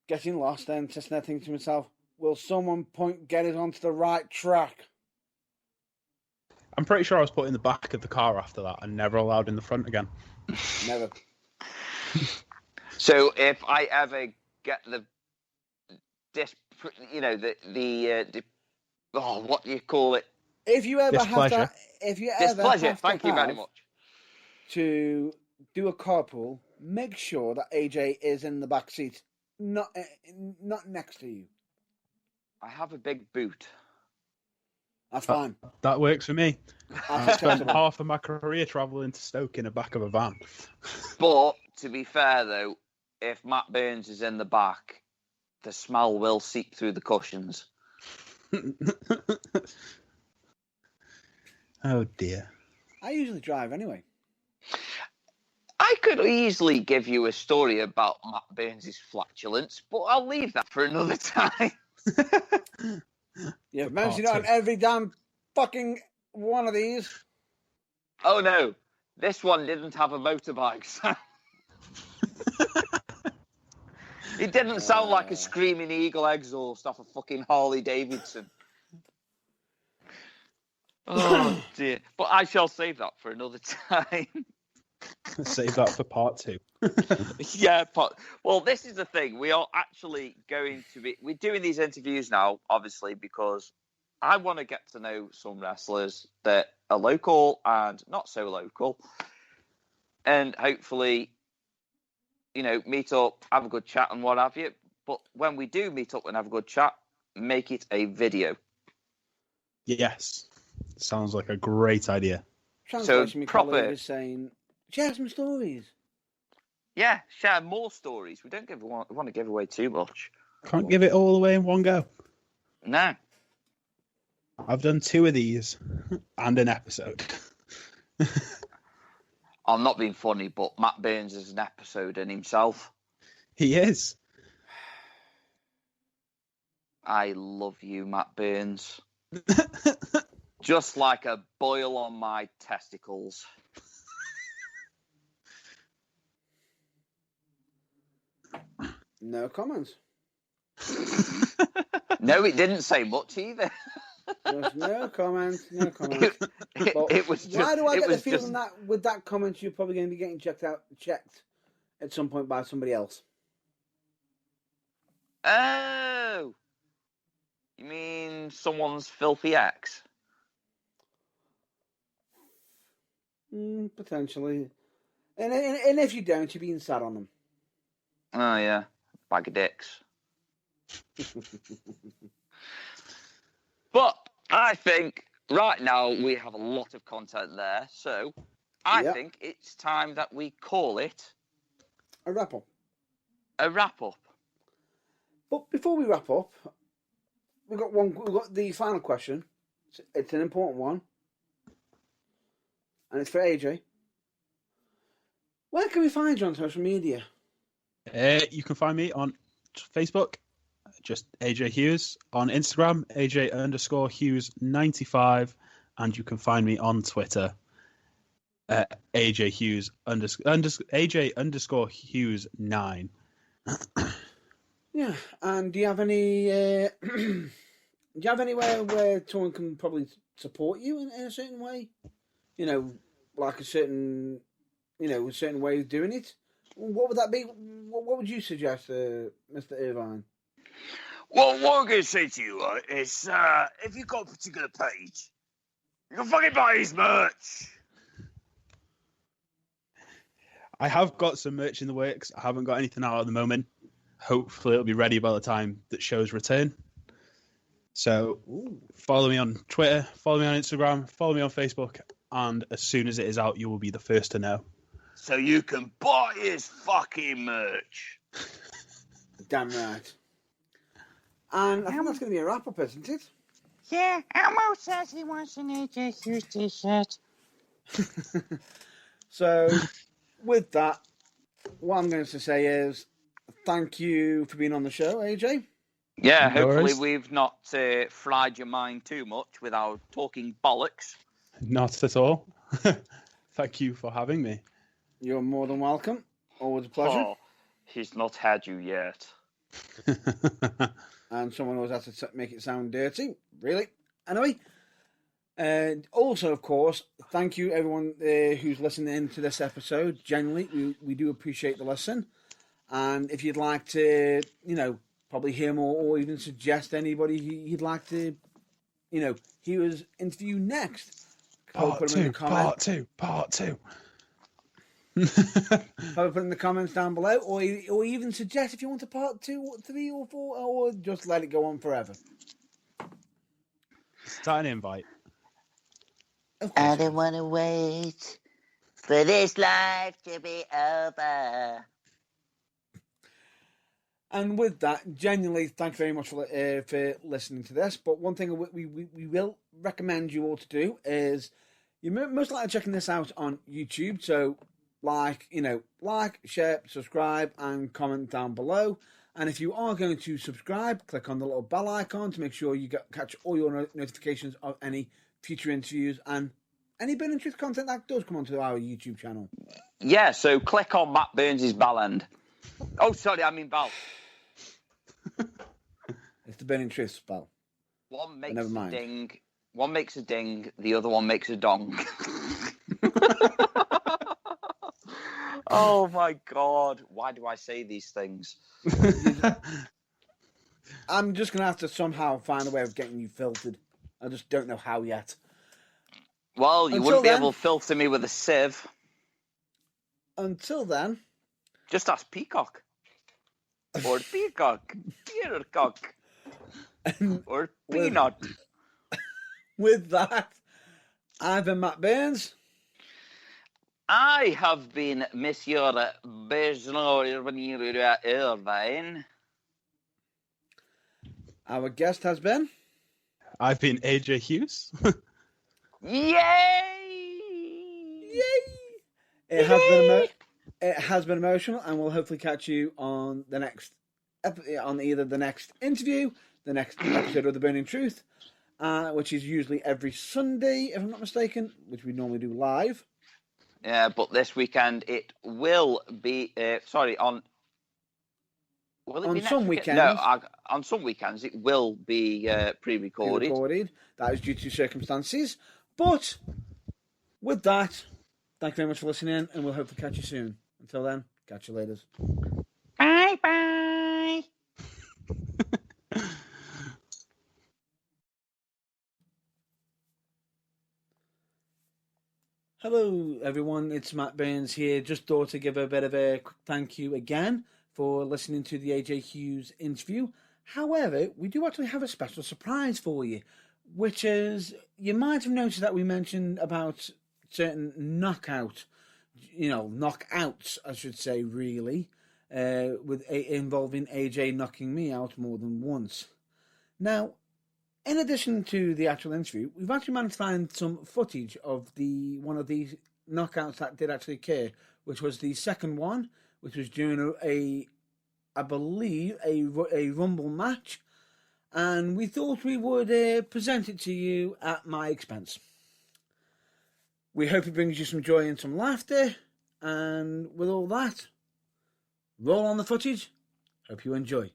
getting lost, and just there thinking to myself, will someone get it onto the right track? I'm pretty sure I was put in the back of the car after that and never allowed in the front again. Never. So if I ever get what do you call it? If you ever Displeasure. have to, Displeasure. Thank you very much. To do a carpool, make sure that AJ is in the back seat, not next to you. I have a big boot. That's fine. That works for me. That's I spent acceptable. half of my career travelling to Stoke in the back of a van. But to be fair, though, if Matt Burns is in the back, the smell will seep through the cushions. Oh dear. I usually drive anyway. I could easily give you a story about Matt Burns' flatulence, but I'll leave that for another time. You've For mentioned it part on two. every damn fucking one of these. Oh no, this one didn't have a motorbike sound. It didn't sound like a screaming eagle exhaust off a fucking Harley Davidson. Oh dear. But I shall save that for another time. Save that for part 2. Yeah, well, this is the thing. We are actually we're doing these interviews now, obviously, because I want to get to know some wrestlers that are local and not so local. And hopefully, meet up, have a good chat and what have you. But when we do meet up and have a good chat, make it a Yes. Sounds like a great idea. Translation, my proper- colleague is saying, share some stories. Yeah, share more stories. We don't want to give away too much. Can't give it all away in one go. No. I've done 2 of these and an episode. I'm not being funny, but Matt Burns is an episode in himself. He is. I love you, Matt Burns. Just like a boil on my testicles. No comments. No, it didn't say much either. Just no comments. No comments. But It was just. why do I it get the was feeling just- that with that comment you're probably going to be getting checked at some point by somebody else? Oh, you mean someone's filthy ex? Potentially. And if you don't, you're being sad on them. Oh yeah, bag of dicks. But I think right now we have a lot of content there, so I Yep. think it's time that we call it A wrap up. a wrap up. But before we wrap up, we've got the final question. It's an important one. And it's for AJ. Where can we find you on social media? You can find me on Facebook, just AJ Hughes. On Instagram, AJ_Hughes95. And you can find me on Twitter, AJ Hughes AJ_Hughes9. Yeah, and do you have any? Do you have anywhere where someone can probably support you in a certain way? You know, like a certain way of doing it. What would that be? What would you suggest, Mr. Irvine? Well, what I'm going to say to you is, if you've got a particular page, you can fucking buy his merch. I have got some merch in the works. I haven't got anything out at the moment. Hopefully it'll be ready by the time that shows return. So follow me on Twitter, follow me on Instagram, follow me on Facebook, and as soon as it is out, you will be the first to know. So you can buy his fucking merch. Damn right. And I think that's going to be a wrap up, isn't it? Yeah, Elmo says he wants an AJ Hughes t-shirt. So, with that, what I'm going to say is thank you for being on the show, AJ. Yeah, No hopefully worries. we've not fried your mind too much with our talking bollocks. Not at all. Thank you for having me. You're more than welcome. Always a pleasure. Oh, he's not had you yet. And someone always has to make it sound dirty. Really? Anyway. And also, of course, thank you everyone who's listening to this episode. Generally, we do appreciate the listen. And if you'd like to, probably hear more or even suggest anybody you'd like to, hear us interview next, Part two. Probably put it in the comments down below, or even suggest if you want a part 2, or 3, or 4, or just let it go on forever. Start an invite. Of course. I don't want to wait for this life to be over. And with that, genuinely, thank you very much for listening to this. But one thing we will recommend you all to do is you're most likely checking this out on YouTube. So, like, share, subscribe, and comment down below. And if you are going to subscribe, click on the little bell icon to make sure you catch all your notifications of any future interviews and any Burning Truth content that does come onto our YouTube channel. Yeah, so click on Matt Burns' bell end. Oh, sorry, I mean bell. It's the Burning Truth spell. One makes never a mind. ding. One makes a ding. The other one makes a dong. Oh my God! Why do I say these things? I'm just going to have to somehow find a way of getting you filtered. I just don't know how yet. Well, you Until wouldn't be then- able to filter me with a sieve. Until then, Just ask Peacock. Or Peacock. Peacock. Or Peanut. with that, I've been Matt Burns. I have been Monsieur Irvine. Our guest has been. I've been AJ Hughes. Yay! It has been emotional, and we'll hopefully catch you on on either the next interview, the next episode of The Burning Truth, which is usually every Sunday, if I'm not mistaken, which we normally do live. Yeah, but this weekend it will be. On. Will it On be next some weekend? weekends. No, on some weekends it will be pre-recorded. Pre-recorded. That is due to circumstances. But with that, thank you very much for listening, and we'll hopefully catch you soon. Until then, catch you later. Bye-bye. Hello, everyone. It's Matt Burns here. Just thought to give a bit of a quick thank you again for listening to the AJ Hughes interview. However, we do actually have a special surprise for you, which is, you might have noticed that we mentioned about certain knockouts, I should say, really, involving AJ knocking me out more than once. Now, in addition to the actual interview, we've actually managed to find some footage of one of the knockouts that did actually occur, which was the second one, which was during I believe, a Rumble match, and we thought we would present it to you at my expense. We hope it brings you some joy and some laughter, and with all that, roll on the footage. Hope you enjoy.